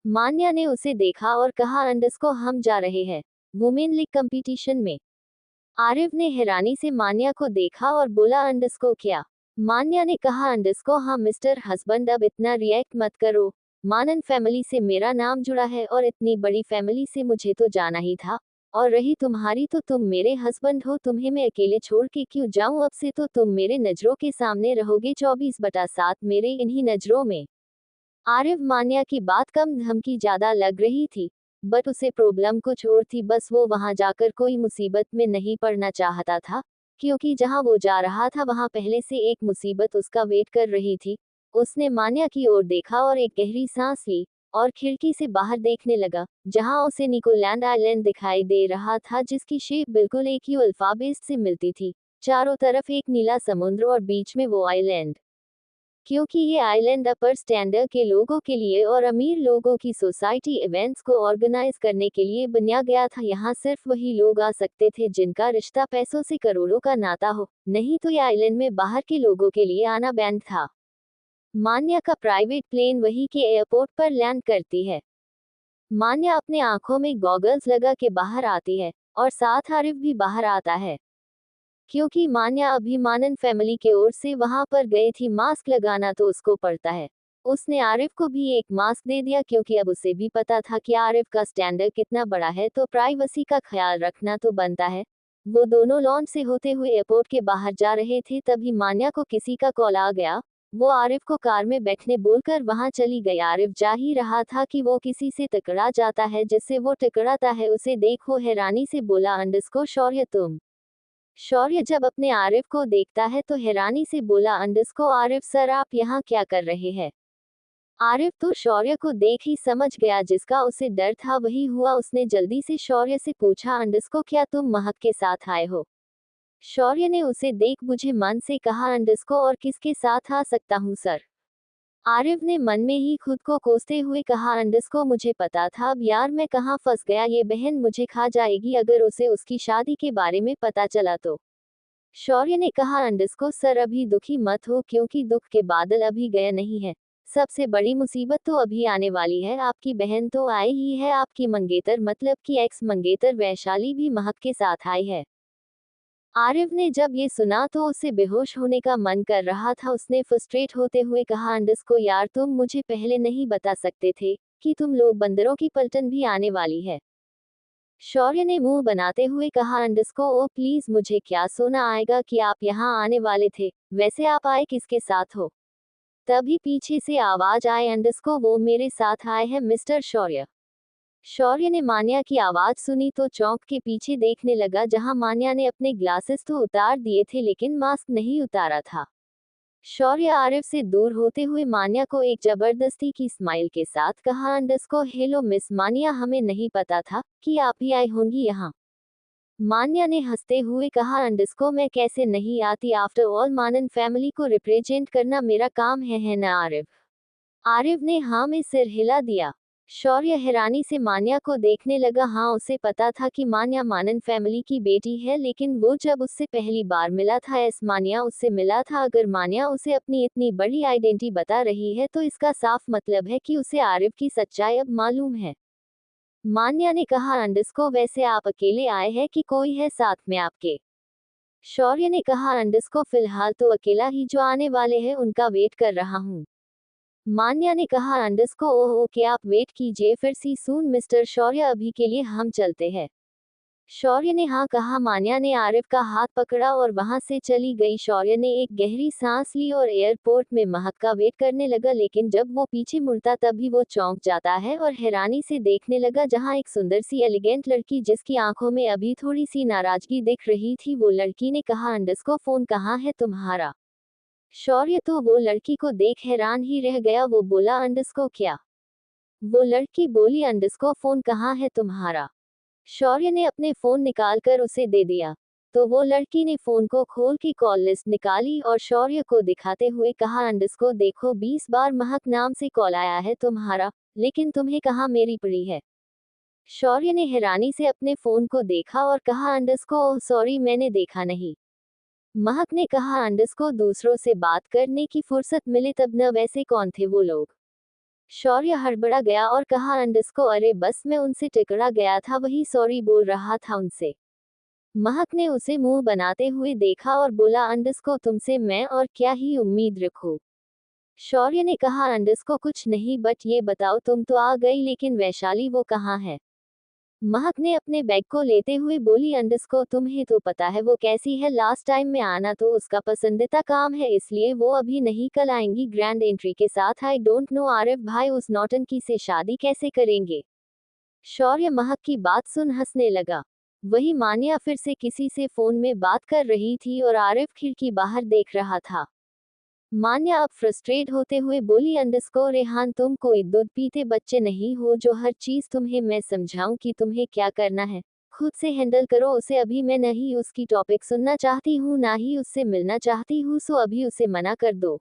Speaker 1: मान्या ने उसे देखा और कहा अंडस्को हम जा रहे हैं वुमेन लीग कंपटीशन में। आरिफ ने हैरानी से मान्या को देखा और बोला अंडस्को क्या। मान्या ने कहा अंडस्को हाँ मिस्टर हस्बैंड अब इतना रिएक्ट मत करो, मानन फैमिली से मेरा नाम जुड़ा है और इतनी बड़ी फैमिली से मुझे तो जाना ही था, और रही तुम्हारी तो तुम मेरे हस्बैंड हो, तुम्हें मैं अकेले छोड़ के क्यों जाऊं, अब से तो तुम मेरे नजरों के सामने रहोगे 24/7 मेरे इन्हीं नजरों में। आरिफ मान्या की बात कम धमकी ज्यादा लग रही थी, बट उसे प्रॉब्लम कुछ और थी, बस वो वहां जाकर कोई मुसीबत में नहीं पड़ना चाहता था, क्योंकि जहां वो जा रहा था वहां पहले से एक मुसीबत उसका वेट कर रही थी। उसने मान्या की ओर देखा और एक गहरी सांस ली और खिड़की से बाहर देखने लगा, जहां उसे निकोलैंड आइलैंड दिखाई दे रहा था जिसकी शेप बिल्कुल एक यू अल्फाबेट से मिलती थी। चारों तरफ एक नीला समुद्र और बीच में वो आइलैंड। क्योंकि ये आइलैंड अपर स्टैंडर्ड के लोगों के लिए और अमीर लोगों की सोसाइटी इवेंट्स को ऑर्गेनाइज करने के लिए बनाया गया था, यहाँ सिर्फ वही लोग आ सकते थे जिनका रिश्ता पैसों से करोड़ों का नाता हो, नहीं तो ये आइलैंड में बाहर के लोगों के लिए आना बैन था। मान्या का प्राइवेट प्लेन वही के एयरपोर्ट पर लैंड करती है। मान्या अपने आंखों में गॉगल्स लगा के बाहर आती है और साथ आरिफ भी बाहर आता है। क्योंकि मान्या अभिमानन फैमिली के ओर से वहां पर गई थी, मास्क लगाना तो उसको पड़ता है। उसने आरिफ को भी एक मास्क दे दिया क्योंकि अब उसे भी पता था कि आरिफ का स्टैंडर्ड कितना बड़ा है, तो प्राइवेसी का ख्याल रखना तो बनता है। वो दोनों लॉन्च से होते हुए एयरपोर्ट के बाहर जा रहे थे, तभी मान्या को किसी का कॉल आ गया। वो आरिफ को कार में बैठने बोलकर वहां चली गई। आरिफ जा ही रहा था कि वो किसी से टकरा जाता है, जिससे वो टकराता है उसे देख वो हैरानी से बोला, अंडरस्कोर शौर्य तुम। शौर्य जब अपने आरिफ को देखता है तो हैरानी से बोला, अंडरस्कोर आरिफ सर आप यहाँ क्या कर रहे हैं। आरिफ तो शौर्य को देख ही समझ गया, जिसका उसे डर था वही हुआ। उसने जल्दी से शौर्य से पूछा, अंडरस्कोर क्या तुम महक के साथ आए हो। शौर्य ने उसे देख बुझे मन से कहा, अंडरस्कोर और किसके साथ आ सकता हूँ सर। आरिफ ने मन में ही खुद को कोसते हुए कहा, अंडरस्कोर मुझे पता था, अब यार मैं कहाँ फंस गया, ये बहन मुझे खा जाएगी अगर उसे उसकी शादी के बारे में पता चला तो। शौर्य ने कहा, अंडरस्कोर सर अभी दुखी मत हो, क्योंकि दुख के बादल अभी गए नहीं है। सबसे बड़ी मुसीबत तो अभी आने वाली है। आपकी बहन तो आई ही है, आपकी मंगेतर मतलब कि एक्स मंगेतर वैशाली भी महक के साथ आई है। आरिफ ने जब ये सुना तो उसे बेहोश होने का मन कर रहा था। उसने फ्रस्ट्रेट होते हुए कहा, अंडरस्कोर यार तुम मुझे पहले नहीं बता सकते थे कि तुम लोग बंदरों की पलटन भी आने वाली है। शौर्य ने मुंह बनाते हुए कहा, अंडरस्कोर ओ प्लीज, मुझे क्या सोना आएगा कि आप यहाँ आने वाले थे। वैसे आप आए किसके साथ हो। तभी पीछे से आवाज आए, अंडरस्कोर वो मेरे साथ आए हैं मिस्टर शौर्य। शौर्य ने मान्या की आवाज सुनी तो चौंक के पीछे देखने लगा, जहां मान्या ने अपने ग्लासेस तो उतार दिए थे लेकिन मास्क नहीं उतारा था। शौर्य आरिफ से दूर होते हुए मान्या को एक जबरदस्ती की स्माइल के साथ कहा, अंडरस्कोर हेलो मिस मान्या, हमें नहीं पता था कि आप ही आई होंगी यहाँ। मान्या ने हंसते हुए कहा, अंडरस्कोर मैं कैसे नहीं आती, आफ्टर ऑल मानन फैमिली को रिप्रेजेंट करना मेरा काम है ना आरिफ। आरिफ ने हाँ में सिर हिला दिया। शौर्य हैरानी से मान्या को देखने लगा। हाँ उसे पता था कि मान्या मानन फैमिली की बेटी है, लेकिन वो जब उससे पहली बार मिला था मान्या उससे मिला था। अगर मान्या उसे अपनी इतनी बड़ी आइडेंटिटी बता रही है तो इसका साफ मतलब है कि उसे आरिफ की सच्चाई अब मालूम है। मान्या ने कहा, अंडरस्कोर वैसे आप अकेले आए हैं कि कोई है साथ में आपके। शौर्य ने कहा, अंडरस्कोर फिलहाल तो अकेला ही, जो आने वाले हैं उनका वेट कर रहा हूँ। मान्या ने कहा, अंडरस्कोर ओह ओके आप वेट कीजिए, फिर सी सून मिस्टर शौर्य, अभी के लिए हम चलते हैं। शौर्य ने हाँ कहा। मान्या ने आरिफ का हाथ पकड़ा और वहां से चली गई। शौर्य ने एक गहरी सांस ली और एयरपोर्ट में महक का वेट करने लगा, लेकिन जब वो पीछे मुड़ता तभी वो चौंक जाता है और हैरानी से देखने लगा, जहां एक सुंदर सी एलिगेंट लड़की, जिसकी आंखों में अभी थोड़ी सी नाराजगी दिख रही थी। वो लड़की ने कहा, अंडरस्कोर फोन कहाँ है तुम्हारा। शौर्य तो वो लड़की को देख हैरान ही रह गया। वो बोला, अंडरस्कोर क्या। वो लड़की बोली, अंडरस्कोर फोन कहाँ है तुम्हारा। शौर्य ने अपने फोन निकालकर उसे दे दिया। तो वो लड़की ने फोन को खोल के कॉल लिस्ट निकाली और शौर्य को दिखाते हुए कहा, अंडरस्कोर देखो 20 बार महक नाम से कॉल आया है तुम्हारा, लेकिन तुम्हें कहाँ मेरी पड़ी है। शौर्य ने हैरानी से अपने फोन को देखा और कहा, अंडरस्कोर सॉरी मैंने देखा नहीं। महक ने कहा, अंडरस्कोर दूसरों से बात करने की फुर्सत मिले तब न, वैसे कौन थे वो लोग। शौर्य हड़बड़ा गया और कहा, अंडरस्कोर अरे बस मैं उनसे टकरा गया था, वही सॉरी बोल रहा था उनसे। महक ने उसे मुंह बनाते हुए देखा और बोला, अंडरस्कोर तुमसे मैं और क्या ही उम्मीद रखूं। शौर्य ने कहा, अंडरस्कोर कुछ नहीं, बट ये बताओ तुम तो आ गई, लेकिन वैशाली वो कहाँ है। महक ने अपने बैग को लेते हुए बोली, अंडरस्कोर तुम्हें तो पता है वो कैसी है, लास्ट टाइम में आना तो उसका पसंदीदा काम है, इसलिए वो अभी नहीं कल आएंगी ग्रैंड एंट्री के साथ। आई डोंट नो आरिफ भाई उस नौटंकी से शादी कैसे करेंगे। शौर्य महक की बात सुन हंसने लगा। वही मान्या फिर से किसी से फोन में बात कर रही थी और आरिफ खिड़की बाहर देख रहा था। मान्या अब फ्रस्ट्रेट होते हुए बोली, अंडरस्कोर रेहान तुम कोई दूध पीते बच्चे नहीं हो जो हर चीज तुम्हें मैं समझाऊं कि तुम्हें क्या करना है, खुद से हैंडल करो उसे। अभी मैं नहीं उसकी टॉपिक सुनना चाहती हूँ, ना ही उससे मिलना चाहती हूँ, सो अभी उसे मना कर दो।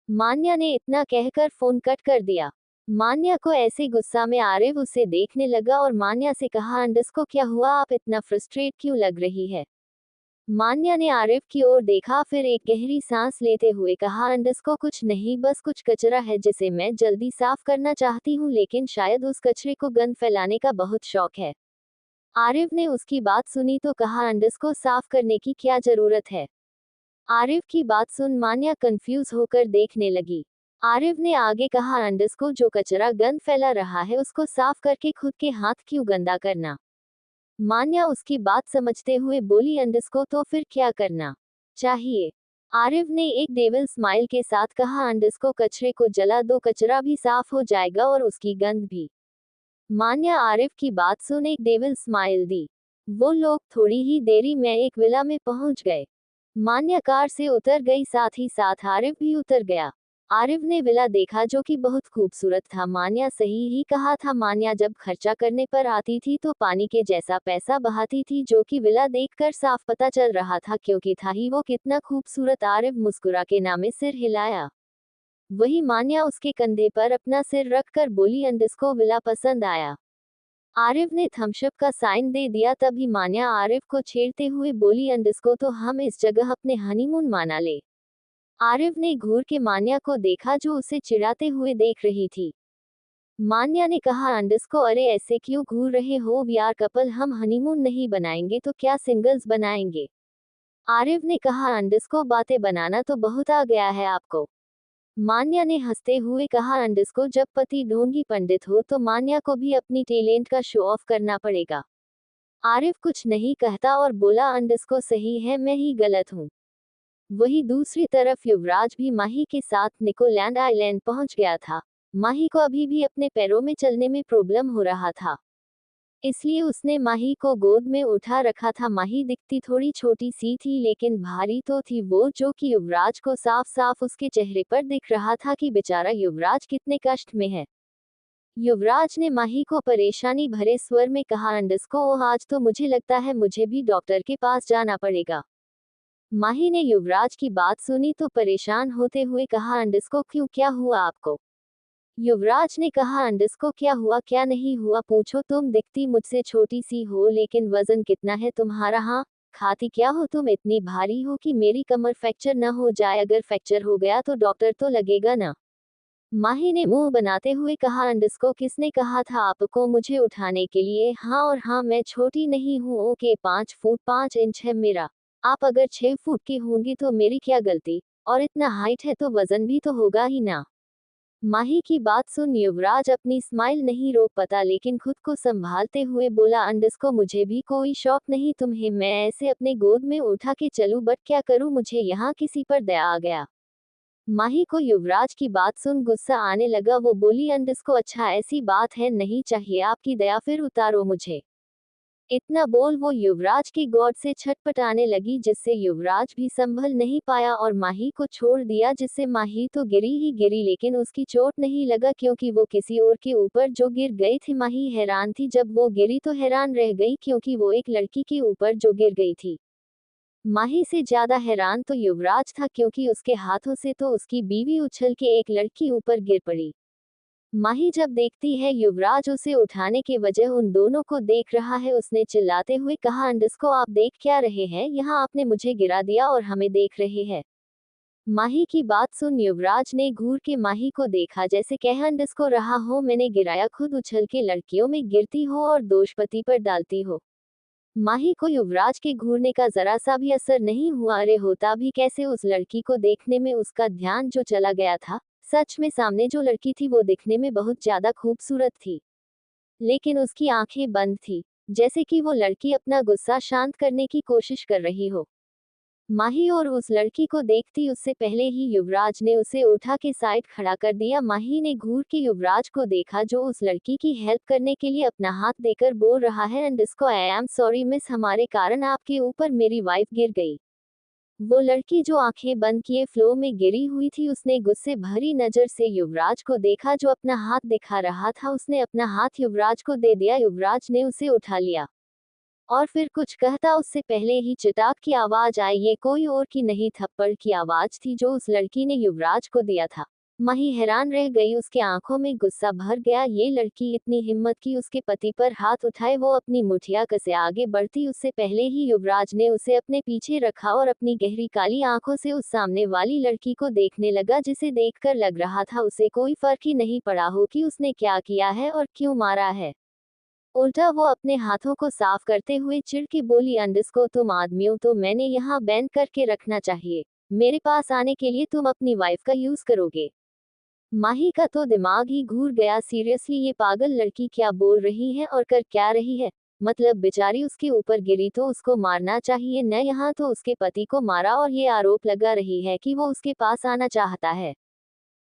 Speaker 1: मान्या ने इतना कहकर फोन कट कर दिया। मान्या को ऐसे गुस्सा में आरिफ उसे देखने लगा और मान्या से कहा, अंडरस्कोर क्या हुआ, आप इतना फ्रस्ट्रेट क्यों लग रही है। मान्या ने आरिफ की ओर देखा, फिर एक गहरी सांस लेते हुए कहा, अंडरस्कोर कुछ नहीं, बस कुछ कचरा है जिसे मैं जल्दी साफ करना चाहती हूँ, लेकिन शायद उस कचरे को गंद फैलाने का बहुत शौक है। आरिफ ने उसकी बात सुनी तो कहा, अंडरस्कोर साफ करने की क्या जरूरत है। आरिफ की बात सुन मान्या कंफ्यूज होकर देखने लगी। आरिफ ने आगे कहा, अंडरस्को जो कचरा गंद फैला रहा है उसको साफ करके खुद के हाथ क्यों गंदा करना। मान्या उसकी बात समझते हुए बोली, अंडरस्को तो फिर क्या करना चाहिए। आरिफ ने एक डेविल स्माइल के साथ कहा, अंडरस्को कचरे को जला दो, कचरा भी साफ हो जाएगा और उसकी गंध भी। मान्या आरिफ की बात सुन एक डेविल स्माइल दी। वो लोग थोड़ी ही देरी में एक विला में पहुंच गए। मान्या कार से उतर गई, साथ ही साथ आरिफ भी उतर गया। आरिफ ने विला देखा जो कि बहुत खूबसूरत था। मान्या सही ही कहा था, मान्या जब खर्चा करने पर आती थी तो पानी के जैसा पैसा बहाती थी, जो कि विला देखकर साफ पता चल रहा था, क्योंकि था ही वो कितना खूबसूरत। आरिफ मुस्कुरा के नामे सिर हिलाया। वही मान्या उसके कंधे पर अपना सिर रखकर बोली, अंडरस्को विला पसंद आया। आरिफ ने थम्सअप का साइन दे दिया। तभी मान्या आरिफ को छेड़ते हुए बोली, अंडरस्को तो हम इस जगह अपने हनीमून माना ले। आरिफ ने घूर के मान्या को देखा जो उसे चिढ़ाते हुए देख रही थी। मान्या ने कहा, अंडरस्को अरे ऐसे क्यों घूर रहे हो, वी आर कपल, हम हनीमून नहीं बनाएंगे तो क्या सिंगल्स बनाएंगे। आरिफ ने कहा, अंडरस्को बातें बनाना तो बहुत आ गया है आपको। मान्या ने हंसते हुए कहा, अंडरस्को जब पति ढोंगी पंडित हो तो मान्या को भी अपनी टैलेंट का शो ऑफ करना पड़ेगा। आरिफ कुछ नहीं कहता और बोला, अंडरस्को सही है, मैं ही गलत हूँ। वही दूसरी तरफ युवराज भी माही के साथ निकोलैंड आइलैंड पहुंच गया था। माही को अभी भी अपने पैरों में चलने में प्रॉब्लम हो रहा था, इसलिए उसने माही को गोद में उठा रखा था। माही दिखती थोड़ी छोटी सी थी लेकिन भारी तो थी वो, जो कि युवराज को साफ साफ उसके चेहरे पर दिख रहा था कि बेचारा युवराज कितने कष्ट में है। युवराज ने माही को परेशानी भरे स्वर में कहा, अंडरस्को ओह आज तो मुझे लगता है मुझे भी डॉक्टर के पास जाना पड़ेगा। माही ने युवराज की बात सुनी तो परेशान होते हुए कहा, अंडरस्को क्यों, क्या हुआ आपको। युवराज ने कहा, अंडरस्को क्या हुआ क्या नहीं हुआ पूछो, तुम दिखती मुझसे छोटी सी हो लेकिन वजन कितना है तुम्हारा, हाँ खाती क्या हो तुम, इतनी भारी हो कि मेरी कमर फ्रैक्चर न हो जाए, अगर फ्रैक्चर हो गया तो डॉक्टर तो लगेगा ना। माही ने मुंह बनाते हुए कहा, अंडरस्को किसने कहा था आपको मुझे उठाने के लिए, हाँ और हाँ मैं छोटी नहीं हूँ, ओके 5 फुट 5 इंच है मेरा। आप अगर 6 फुट की होंगी तो मेरी क्या गलती, और इतना हाइट है तो वजन भी तो होगा ही ना। माही की बात सुन युवराज अपनी स्माइल नहीं रोक पाता लेकिन खुद को संभालते हुए बोला, अंडरस्को मुझे भी कोई शौक नहीं तुम्हें मैं ऐसे अपने गोद में उठा के चलूं, बट क्या करूं, मुझे यहाँ किसी पर दया आ गया। माही को युवराज की बात सुन गुस्सा आने लगा। वो बोली, अंडरस्को अच्छा ऐसी बात है, नहीं चाहिए आपकी दया, फिर उतारो मुझे। इतना बोल वो युवराज की गोद से छटपटाने लगी, जिससे युवराज भी संभल नहीं पाया और माही को छोड़ दिया, जिससे माही तो गिरी ही गिरी लेकिन उसकी चोट नहीं लगा क्योंकि वो किसी और के ऊपर जो गिर गई थी। माही हैरान थी, जब वो गिरी तो हैरान रह गई क्योंकि वो एक लड़की के ऊपर जो गिर गई थी। माही से ज्यादा हैरान तो युवराज था क्योंकि उसके हाथों से तो उसकी बीवी उछल के एक लड़की ऊपर गिर पड़ी। माही जब देखती है युवराज उसे उठाने के वजह उन दोनों को देख रहा है, उसने चिल्लाते हुए कहा, अंडरस्को आप देख क्या रहे हैं, यहाँ आपने मुझे गिरा दिया और हमें देख रहे हैं। माही की बात सुन युवराज ने घूर के माही को देखा, जैसे कह, अंडरस्को रहा हो मैंने गिराया, खुद उछल के लड़कियों में गिरती हो और दोष पति पर डालती हो। माही को युवराज के घूरने का जरा सा भी असर नहीं हुआ। अरे होता भी कैसे, उस लड़की को देखने में उसका ध्यान जो चला गया था। सच में सामने जो लड़की थी वो दिखने में बहुत ज्यादा खूबसूरत थी, लेकिन उसकी आंखें बंद थी, जैसे कि वो लड़की अपना गुस्सा शांत करने की कोशिश कर रही हो। माही और उस लड़की को देखती उससे पहले ही युवराज ने उसे उठा के साइड खड़ा कर दिया। माही ने घूर के युवराज को देखा जो उस लड़की की हेल्प करने के लिए अपना हाथ देकर बोल रहा है, अंडरस्को आई एम सॉरी मिस, हमारे कारण आपके ऊपर मेरी वाइफ गिर गई। वो लड़की जो आंखें बंद किए फ्लो में गिरी हुई थी, उसने गुस्से भरी नजर से युवराज को देखा जो अपना हाथ दिखा रहा था। उसने अपना हाथ युवराज को दे दिया। युवराज ने उसे उठा लिया और फिर कुछ कहता उससे पहले ही चटाक की आवाज आई। ये कोई और की नहीं, थप्पड़ की आवाज थी जो उस लड़की ने युवराज को दिया था। माही हैरान रह गई, उसके आंखों में गुस्सा भर गया। ये लड़की इतनी हिम्मत की उसके पति पर हाथ उठाए, वो अपनी मुठिया कसे आगे बढ़ती उससे पहले ही युवराज ने उसे अपने पीछे रखा और अपनी गहरी काली आंखों से उस सामने वाली लड़की को देखने लगा, जिसे देखकर लग रहा था उसे कोई फर्क ही नहीं पड़ा हो कि उसने क्या किया है और क्यों मारा है। उल्टा वो अपने हाथों को साफ करते हुए चिढ़ के बोली, अंडरस्को तुम आदमियों तो मैंने यहाँ बैंड करके रखना चाहिए, मेरे पास आने के लिए तुम अपनी वाइफ का यूज करोगे। माही का तो दिमाग ही घूर गया। सीरियसली ये पागल लड़की क्या बोल रही है और कर क्या रही है? मतलब बेचारी उसके ऊपर गिरी तो उसको मारना चाहिए न, यहाँ तो उसके पति को मारा और ये आरोप लगा रही है कि वो उसके पास आना चाहता है।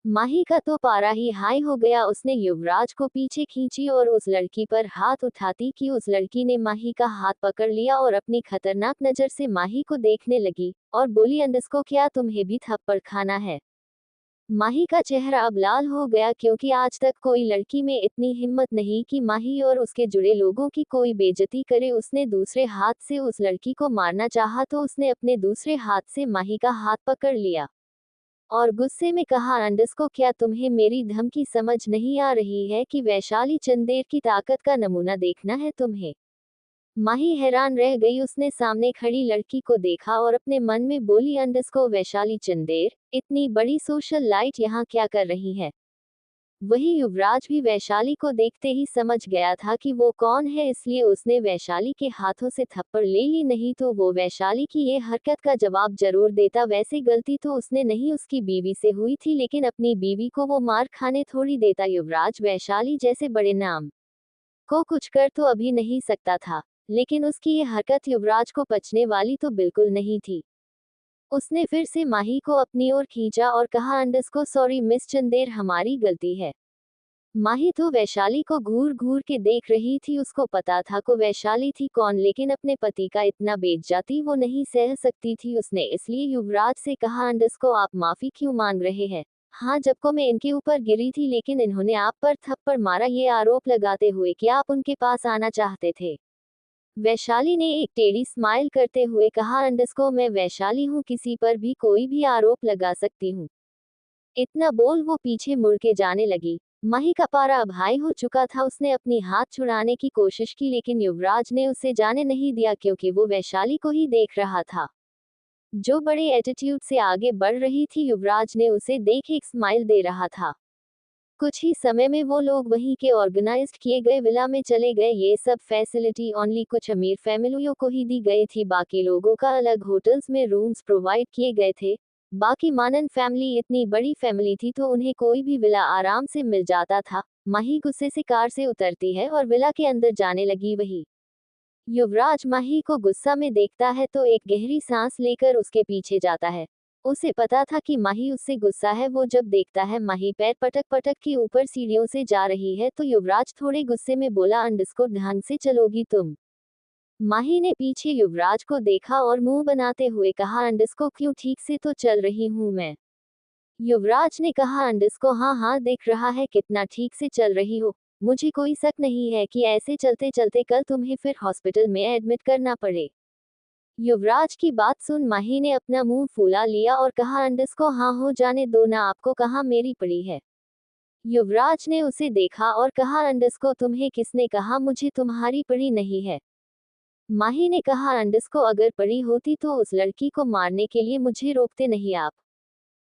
Speaker 1: माही का तो पारा ही हाई हो गया। उसने युवराज को पीछे खींची और उस लड़की पर हाथ उठाती कि उस लड़की ने माही का हाथ पकड़ लिया और अपनी खतरनाक नजर से माही को देखने लगी और बोली, अंडस्को क्या तुम्हें भी थप्पड़ खाना है? माही का चेहरा अब लाल हो गया क्योंकि आज तक कोई लड़की में इतनी हिम्मत नहीं कि माही और उसके जुड़े लोगों की कोई बेइज्जती करे। उसने दूसरे हाथ से उस लड़की को मारना चाहा तो उसने अपने दूसरे हाथ से माही का हाथ पकड़ लिया और गुस्से में कहा, अंडस्को क्या तुम्हें मेरी धमकी समझ नहीं आ रही है कि वैशाली चंदेर की ताकत का नमूना देखना है तुम्हें? माही हैरान रह गई। उसने सामने खड़ी लड़की को देखा और अपने मन में बोली, अंडस्को वैशाली चंदेर इतनी बड़ी सोशल लाइट यहाँ क्या कर रही है? वही युवराज भी वैशाली को देखते ही समझ गया था कि वो कौन है, इसलिए उसने वैशाली के हाथों से थप्पड़ ले ली, नहीं तो वो वैशाली की ये हरकत का जवाब जरूर देता। वैसे गलती तो उसने नहीं उसकी बीवी से हुई थी, लेकिन अपनी बीवी को वो मार खाने थोड़ी देता। युवराज वैशाली जैसे बड़े नाम को कुछ कर तो अभी नहीं सकता था, लेकिन उसकी ये हरकत युवराज को पचने वाली तो बिल्कुल नहीं थी। उसने फिर से माही को अपनी ओर खींचा और कहा, अंडस्को सॉरी मिस चंदेर, हमारी गलती है। माही तो वैशाली को घूर घूर के देख रही थी। उसको पता था को वैशाली थी कौन, लेकिन अपने पति का इतना बेइज्जती वो नहीं सह सकती थी। उसने इसलिए युवराज से कहा, अंडस्को आप माफी क्यों मांग रहे हैं? हाँ, जब को मैं इनके ऊपर गिरी थी, लेकिन इन्होंने आप पर थप्पड़ मारा ये आरोप लगाते हुए कि आप उनके पास आना चाहते थे। वैशाली ने एक टेढ़ी स्माइल करते हुए कहा, अंडस्को मैं वैशाली हूँ, किसी पर भी कोई भी आरोप लगा सकती हूँ। इतना बोल वो पीछे मुड़ के जाने लगी। माही का पारा अब हाई हो चुका था। उसने अपनी हाथ छुड़ाने की कोशिश की, लेकिन युवराज ने उसे जाने नहीं दिया क्योंकि वो वैशाली को ही देख रहा था, जो बड़े एटीट्यूड से आगे बढ़ रही थी। युवराज ने उसे देख एक स्माइल दे रहा था। कुछ ही समय में वो लोग वहीं के ऑर्गेनाइज्ड किए गए विला में चले गए। ये सब फैसिलिटी ओनली कुछ अमीर फैमिलियों को ही दी गई थी, बाकी लोगों का अलग होटल्स में रूम्स प्रोवाइड किए गए थे। बाकी मानन फैमिली इतनी बड़ी फैमिली थी तो उन्हें कोई भी विला आराम से मिल जाता था। माही गुस्से से कार से उतरती है और विला के अंदर जाने लगी। वही युवराज माही को गुस्सा में देखता है तो एक गहरी सांस लेकर उसके पीछे जाता है। उसे पता था कि माही उससे गुस्सा है। वो जब देखता है माही पैर पटक पटक के ऊपर सीढ़ियों से जा रही है तो युवराज थोड़े गुस्से में बोला, अंडस्को ढंग से चलोगी तुम? माही ने पीछे युवराज को देखा और मुंह बनाते हुए कहा, अंडस्को क्यों, ठीक से तो चल रही हूं मैं। युवराज ने कहा, अंडस्को हाँ हाँ दिख रहा है कितना ठीक से चल रही हो। मुझे कोई शक नहीं है कि ऐसे चलते चलते कल तुम्हें फिर हॉस्पिटल में एडमिट करना पड़े। युवराज की बात सुन माही ने अपना मुंह फुला लिया और कहा, अंडस्को हाँ हो जाने दो ना, आपको कहाँ मेरी पड़ी है? युवराज ने उसे देखा और कहा, अंडस्को तुम्हें किसने कहा मुझे तुम्हारी पड़ी नहीं है? माही ने कहा, अंडस्को अगर पड़ी होती तो उस लड़की को मारने के लिए मुझे रोकते नहीं आप।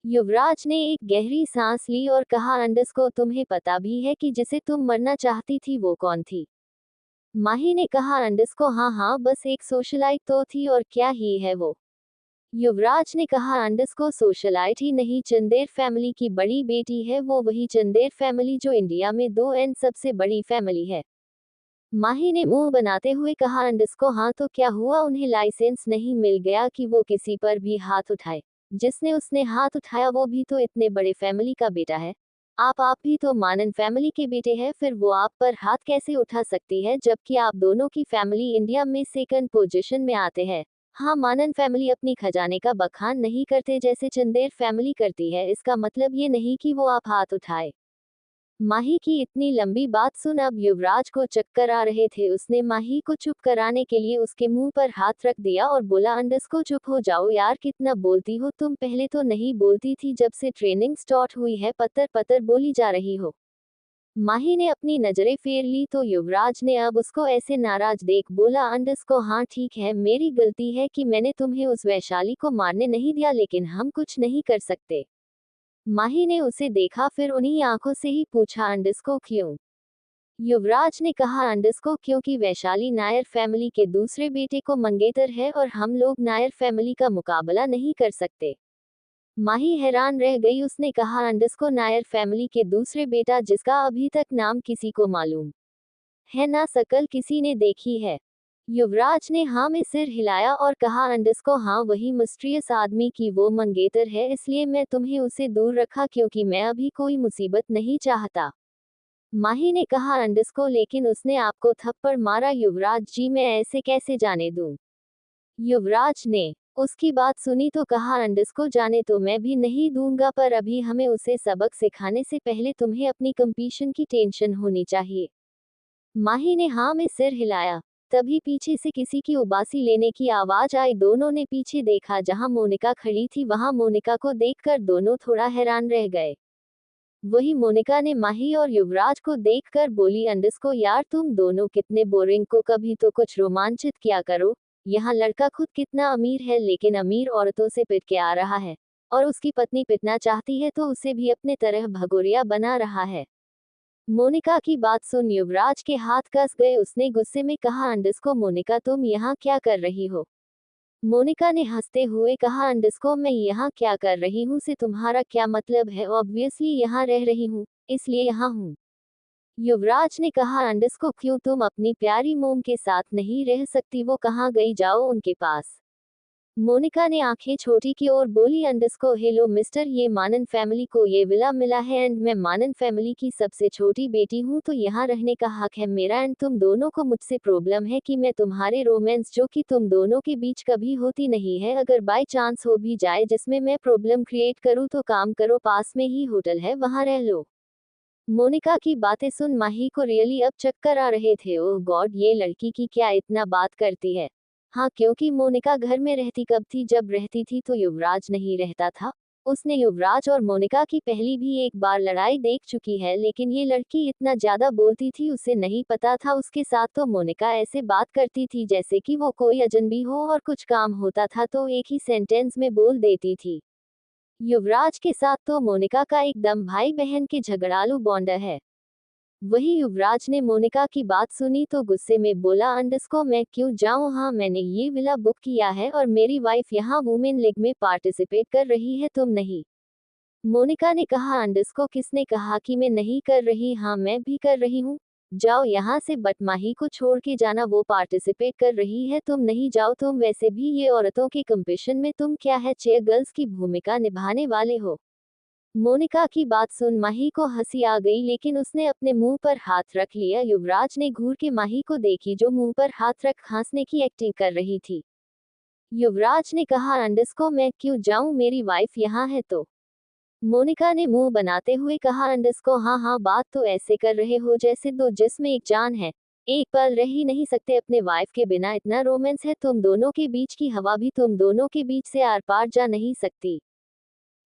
Speaker 1: युवराज ने एक गहरी सांस ली और कहा, अंडस्को तुम्हें पता भी है कि जिसे तुम मरना चाहती थी वो कौन थी? माही ने कहा, अंडस्को हाँ हाँ बस एक सोशलाइट तो थी, और क्या ही है वो? युवराज ने कहा, अंडस्को सोशलाइट ही नहीं, चंदेर फैमिली की बड़ी बेटी है वो, वही चंदेर फैमिली जो इंडिया में 2N सबसे बड़ी फैमिली है। माही ने मुंह बनाते हुए कहा, अंडस्को हाँ तो क्या हुआ, उन्हें लाइसेंस नहीं मिल गया कि वो किसी पर भी हाथ उठाए? जिसने उसने हाथ उठाया वो भी तो इतने बड़े फैमिली का बेटा है। आप भी तो मानन फैमिली के बेटे हैं, फिर वो आप पर हाथ कैसे उठा सकती है, जबकि आप दोनों की फैमिली इंडिया में सेकंड पोजीशन में आते हैं। हाँ, मानन फैमिली अपनी खजाने का बखान नहीं करते जैसे चंदेर फैमिली करती है, इसका मतलब ये नहीं कि वो आप हाथ उठाए। माही की इतनी लंबी बात सुन अब युवराज को चक्कर आ रहे थे। उसने माही को चुप कराने के लिए उसके मुंह पर हाथ रख दिया और बोला, अंडस्को चुप हो जाओ यार, कितना बोलती हो तुम, पहले तो नहीं बोलती थी, जब से ट्रेनिंग स्टार्ट हुई है पत्तर पत्तर बोली जा रही हो। माही ने अपनी नजरें फेर ली तो युवराज ने अब उसको ऐसे नाराज देख बोला, अंडस्को हाँ ठीक है, मेरी गलती है कि मैंने तुम्हें उस वैशाली को मारने नहीं दिया, लेकिन हम कुछ नहीं कर सकते। माही ने उसे देखा, फिर उन्हीं आंखों से ही पूछा, अंडस्को क्यों? युवराज ने कहा, अंडस्को क्योंकि वैशाली नायर फैमिली के दूसरे बेटे को मंगेतर है और हम लोग नायर फैमिली का मुकाबला नहीं कर सकते। माही हैरान रह गई। उसने कहा, अंडस्को नायर फैमिली के दूसरे बेटा जिसका अभी तक नाम किसी को मालूम है ना शकल किसी ने देखी है। युवराज ने हाँ में सिर हिलाया और कहा, अंडस्को हाँ वही मिस्ट्रियस आदमी की वो मंगेतर है, इसलिए मैं तुम्हें उसे दूर रखा क्योंकि मैं अभी कोई मुसीबत नहीं चाहता। माही ने कहा, अंडस्को लेकिन उसने आपको थप्पड़ मारा। युवराज जी मैं ऐसे कैसे जाने दूं। युवराज ने उसकी बात सुनी तो कहा, अंडस्को जाने तो मैं भी नहीं दूंगा, पर अभी हमें उसे सबक सिखाने से पहले तुम्हें अपनी कंपटीशन की टेंशन होनी चाहिए। माही ने हाँ में सिर हिलाया। तभी पीछे से किसी की उबासी लेने की आवाज आई। दोनों ने पीछे देखा, जहां मोनिका खड़ी थी वहां मोनिका को देखकर दोनों थोड़ा हैरान रह गए। वही मोनिका ने माही और युवराज को देखकर बोली, अंडस्को यार तुम दोनों कितने बोरिंग, को कभी तो कुछ रोमांचित किया करो। यहाँ लड़का खुद कितना अमीर है लेकिन अमीर औरतों से पिट के आ रहा है, और उसकी पत्नी पिटना चाहती है तो उसे भी अपने तरह भगोरिया बना रहा है। मोनिका की बात सुन युवराज के हाथ कस गए। उसने गुस्से में कहा, अंडस्को मोनिका तुम यहाँ क्या कर रही हो। मोनिका ने हंसते हुए कहा, अंडस्को मैं यहाँ क्या कर रही हूँ से तुम्हारा क्या मतलब है, ऑब्वियसली यहाँ रह रही हूँ, इसलिए यहाँ हूँ। युवराज ने कहा, अंडस्को क्यों तुम अपनी प्यारी मोम के साथ नहीं रह सकती, वो कहाँ गई, जाओ उनके पास। मोनिका ने आंखें छोटी की और बोली, अंडस्को हेलो मिस्टर, ये मानन फैमिली को ये विला मिला है एंड मैं मानन फैमिली की सबसे छोटी बेटी हूँ तो यहाँ रहने का हक है मेरा, एंड तुम दोनों को मुझसे प्रॉब्लम है कि मैं तुम्हारे रोमांस जो कि तुम दोनों के बीच कभी होती नहीं है, अगर बाय चांस हो भी जाए जिसमें मैं प्रॉब्लम क्रिएट करूँ तो काम करो, पास में ही होटल है वहाँ रह लो। मोनिका की बातें सुन माही को रियली अब चक्कर आ रहे थे। ओह गॉड, ये लड़की की क्या इतना बात करती है। हाँ क्योंकि मोनिका घर में रहती कब थी, जब रहती थी तो युवराज नहीं रहता था। उसने युवराज और मोनिका की पहली भी एक बार लड़ाई देख चुकी है, लेकिन ये लड़की इतना ज्यादा बोलती थी उसे नहीं पता था उसके साथ तो मोनिका ऐसे बात करती थी जैसे कि वो कोई अजनबी हो, और कुछ काम होता था तो एक ही सेंटेंस में बोल देती थी। युवराज के साथ तो मोनिका का एकदम भाई बहन के झगड़ालू बॉन्ड है। वही युवराज ने मोनिका की बात सुनी तो गुस्से में बोला, अंडस्को मैं क्यों जाऊं, हाँ मैंने ये विला बुक किया है और मेरी वाइफ यहाँ वुमेन लीग में पार्टिसिपेट कर रही है, तुम नहीं। मोनिका ने कहा, अंडस्को किसने कहा कि मैं नहीं कर रही, हाँ मैं भी कर रही हूँ। जाओ यहाँ से, बट माही को छोड़ के जाना, वो पार्टिसिपेट कर रही है तुम नहीं जाओ, तुम वैसे भी ये औरतों के कंपटीशन में तुम क्या है, चेयर गर्ल्स की भूमिका निभाने वाले हो। मोनिका की बात सुन माही को हंसी आ गई, लेकिन उसने अपने मुंह पर हाथ रख लिया। युवराज ने घूर के माही को देखी जो मुंह पर हाथ रख हंसने की एक्टिंग कर रही थी। युवराज ने कहा, अंडस्को मैं क्यों जाऊं, मेरी वाइफ यहाँ है तो। मोनिका ने मुंह बनाते हुए कहा, अंडस्को हाँ हाँ, बात तो ऐसे कर रहे हो जैसे दो जिस्म एक जान है, एक पल रह ही नहीं सकते अपने वाइफ के बिना, इतना रोमांस है तुम दोनों के बीच की हवा भी तुम दोनों के बीच से आर पार जा नहीं सकती।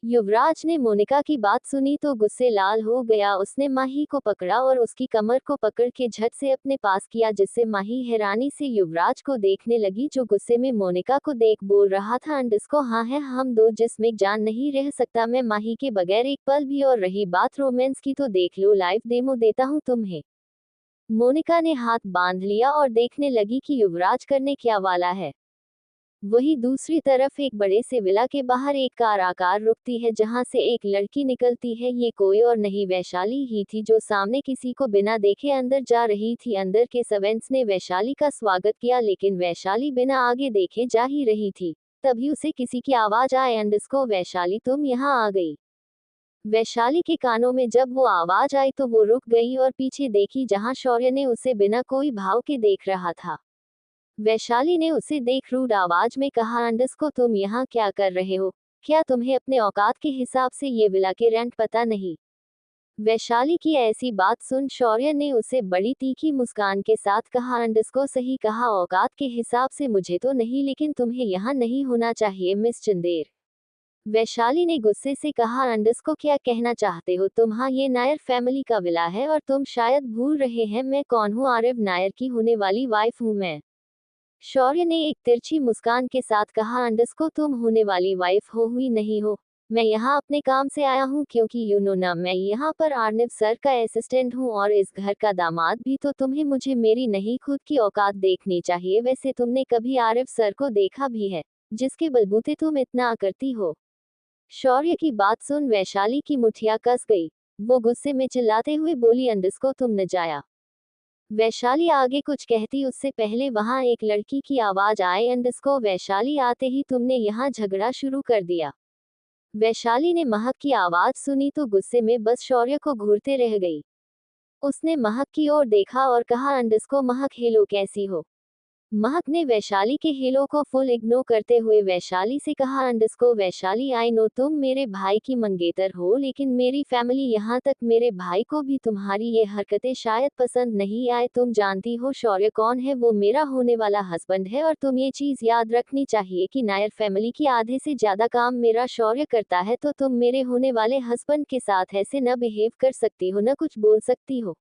Speaker 1: युवराज ने मोनिका की बात सुनी तो गुस्से लाल हो गया। उसने माही को पकड़ा और उसकी कमर को पकड़ के झट से अपने पास किया, जिससे माही हैरानी से युवराज को देखने लगी जो गुस्से में मोनिका को देख बोल रहा था, अंडस्को हाँ है, हम दो जिस्म एक जान नहीं रह सकता मैं माही के बगैर एक पल भी, और रही बात रोमांस की तो देख लो, लाइव डेमो देता हूँ तुम्हें। मोनिका ने हाथ बांध लिया और देखने लगी कि युवराज करने क्या वाला है। वही दूसरी तरफ एक बड़े से विला के बाहर एक कार आकार रुकती है जहां से एक लड़की निकलती है। ये कोई और नहीं वैशाली ही थी जो सामने किसी को बिना देखे अंदर जा रही थी। अंदर के सर्वेंट्स ने वैशाली का स्वागत किया, लेकिन वैशाली बिना आगे देखे जा ही रही थी। तभी उसे किसी की आवाज आए, अंडस्को वैशाली तुम यहाँ आ गई। वैशाली के कानों में जब वो आवाज आई तो वो रुक गई और पीछे देखी जहां शौर्य ने उसे बिना कोई भाव के देख रहा था। वैशाली ने उसे देख रूड आवाज में कहा, अंडस्को तुम यहाँ क्या कर रहे हो, क्या तुम्हें अपने औकात के हिसाब से ये विला के रेंट पता नहीं। वैशाली की ऐसी बात सुन शौर्य ने उसे बड़ी तीखी मुस्कान के साथ कहा, अंडस्को सही कहा, औकात के हिसाब से मुझे तो नहीं, लेकिन तुम्हें यहाँ नहीं होना चाहिए मिस चंदेर। वैशाली ने गुस्से से कहा, अंडस्को क्या कहना चाहते हो तुम, हाँ ये नायर फैमिली का विला है और तुम शायद भूल रहे हैं मैं कौन हूँ, आरव नायर की होने वाली वाइफ हूँ मैं। शौर्य ने एक तिरछी मुस्कान के साथ कहा, अंडस्को तुम होने वाली वाइफ हो हुई नहीं हो। मैं यहाँ अपने काम से आया हूँ क्योंकि यू नो ना, मैं यहाँ पर आर्निव सर का असिस्टेंट हूँ और इस घर का दामाद भी, तो तुम्हें मुझे मेरी नहीं खुद की औकात देखनी चाहिए। वैसे तुमने कभी आरिफ सर को देखा भी है जिसके बलबूते तुम इतना करती हो। शौर्य की बात सुन वैशाली की मुठिया कस गई। वो गुस्से में चिल्लाते हुए बोली, अंडस्को तुम न जाया। वैशाली आगे कुछ कहती उससे पहले वहां एक लड़की की आवाज आए, अंडस्को वैशाली आते ही तुमने यहाँ झगड़ा शुरू कर दिया। वैशाली ने महक की आवाज सुनी तो गुस्से में बस शौर्य को घूरते रह गई। उसने महक की ओर देखा और कहा, अंडस्को महक हेलो कैसी हो। महक ने वैशाली के हेलो को फुल इग्नोर करते हुए वैशाली से कहा, अंडस्को वैशाली आई नो तुम मेरे भाई की मंगेतर हो, लेकिन मेरी फैमिली यहाँ तक मेरे भाई को भी तुम्हारी ये हरकतें शायद पसंद नहीं आए। तुम जानती हो शौर्य कौन है, वो मेरा होने वाला हस्बैंड है और तुम ये चीज याद रखनी चाहिए कि नायर फैमिली की आधे से ज्यादा काम मेरा शौर्य करता है, तो तुम मेरे होने वाले हस्बैंड के साथ ऐसे न बिहेव कर सकती हो, न कुछ बोल सकती हो।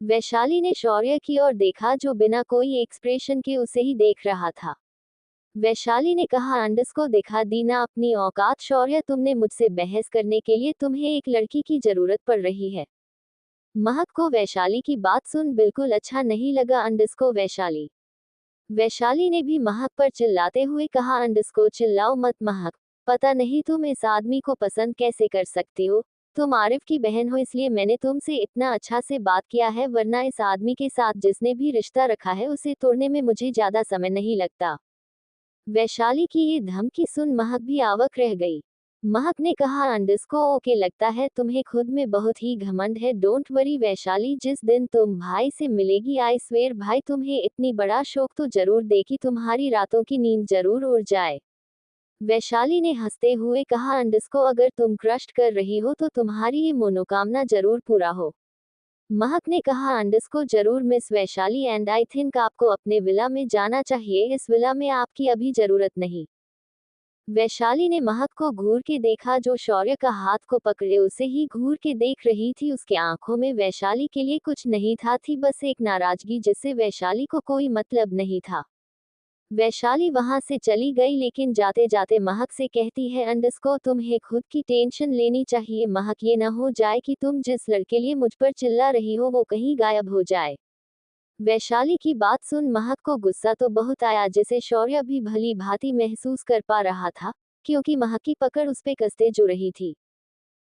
Speaker 1: वैशाली ने शौर्य की ओर देखा जो बिना कोई एक्सप्रेशन के उसे ही देख रहा था। वैशाली ने कहा, अंडस्को दिखा दी ना अपनी औकात शौर्य, तुमने मुझसे बहस करने के लिए तुम्हें एक लड़की की जरूरत पड़ रही है। महक को वैशाली की बात सुन बिल्कुल अच्छा नहीं लगा। अंडस्को वैशाली। वैशाली ने भी महक पर चिल्लाते हुए कहा, अंडस्को चिल्लाओ मत महक, पता नहीं तुम इस आदमी को पसंद कैसे कर सकती हो। तुम आरिफ की बहन हो इसलिए मैंने तुमसे इतना अच्छा से बात किया है, वरना इस आदमी के साथ जिसने भी रिश्ता रखा है उसे तोड़ने में मुझे ज्यादा समय नहीं लगता। वैशाली की ये धमकी सुन महक भी अवाक रह गई। महक ने कहा, अंडस्को ओके लगता है तुम्हें खुद में बहुत ही घमंड है। डोंट वरी वैशाली, जिस दिन तुम भाई से मिलेगी आई स्वेर भाई तुम्हें इतनी बड़ा शौक तो जरूर दे कि तुम्हारी रातों की नींद जरूर उड़ जाए। वैशाली ने हंसते हुए कहा, अंडस्को अगर तुम क्रस्ट कर रही हो तो तुम्हारी ये मनोकामना जरूर पूरा हो। महक ने कहा, अंडस्को जरूर miss Vaishali, and I think आपको अपने विला में जाना चाहिए, इस विला में आपकी अभी जरूरत नहीं। वैशाली ने महक को घूर के देखा जो शौर्य का हाथ को पकड़े उसे ही घूर के देख रही थी। उसके आंखों में वैशाली के लिए कुछ नहीं था, थी बस एक नाराजगी जिससे वैशाली को कोई मतलब नहीं था। वैशाली वहां से चली गई, लेकिन जाते जाते महक से कहती है, अंडस्को तुम्हें खुद की टेंशन लेनी चाहिए। महक, ये न हो जाए कि तुम जिस लड़के लिए मुझ पर चिल्ला रही हो वो कहीं गायब हो जाए। वैशाली की बात सुन महक को गुस्सा तो बहुत आया, जिसे शौर्य भी भली भांति महसूस कर पा रहा था, क्योंकि महक की पकड़ उस पे कसते जो रही थी।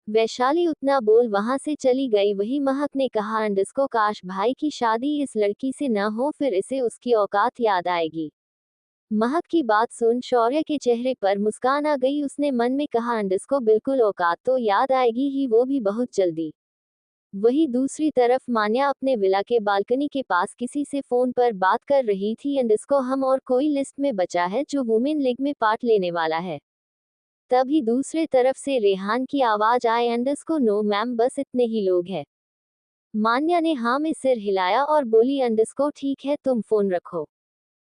Speaker 1: वैशाली उतना बोल वहां से चली गई। वही महक ने कहा, अंडस्को काश भाई की शादी इस लड़की से न हो, फिर इसे उसकी औकात याद आएगी। महक की बात सुन शौर्य के चेहरे पर मुस्कान आ गई। उसने मन में कहा, अंडस्को बिल्कुल औकात तो याद आएगी ही, वो भी बहुत जल्दी। वही दूसरी तरफ मान्या अपने विला के बालकनी के पास किसी से फोन पर बात कर रही थी। अंडस्को हम और कोई लिस्ट में बचा है जो वुमेन लीग में पार्ट लेने वाला है। तभी दूसरे तरफ से रेहान की आवाज आए, अंडस्को नो मैम, बस इतने ही लोग हैं। मान्या ने हाँ में सिर हिलाया और बोली, अंडस्को ठीक है तुम फोन रखो।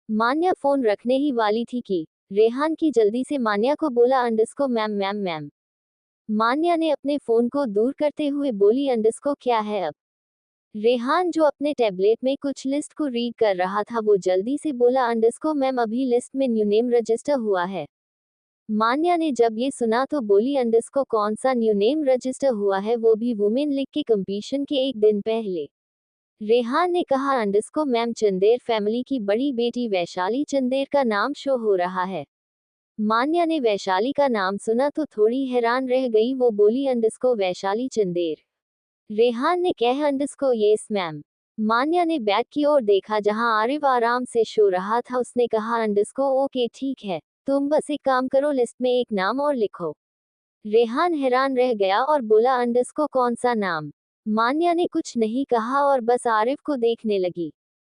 Speaker 1: मान्या फोन रखने ही वाली थी कि रेहान की जल्दी से मान्या को बोला, अंडस्को मैम मैम मैम। मान्या ने अपने फोन को दूर करते हुए बोली, अंडस्को क्या है अब। रेहान जो अपने टैबलेट में कुछ लिस्ट को रीड कर रहा था वो जल्दी से बोला, अंडस्को मैम अभी लिस्ट में न्यू नेम रजिस्टर हुआ है। मान्या ने जब ये सुना तो बोली, अंडस्को कौन सा न्यू नेम रजिस्टर हुआ है, वो भी वुमेन लीग के कंपटीशन के एक दिन पहले। रेहान ने कहा, अंडस्को मैम चंदेर फैमिली की बड़ी बेटी वैशाली चंदेर का नाम शो हो रहा है। मान्या ने वैशाली का नाम सुना तो थोड़ी हैरान रह गई। वो बोली, अंडस्को वैशाली चंदेर। रेहान ने कहा, अंडस्को यस मैम। मान्या ने बैग की ओर देखा जहां आरिफ आराम से सो रहा था। उसने कहा, अंडस्को ओके ठीक है, तुम बस एक काम करो, लिस्ट में एक नाम और लिखो। रेहान हैरान रह गया और बोला, अंडस्को कौन सा नाम। मान्या ने कुछ नहीं कहा और बस आरिफ को देखने लगी।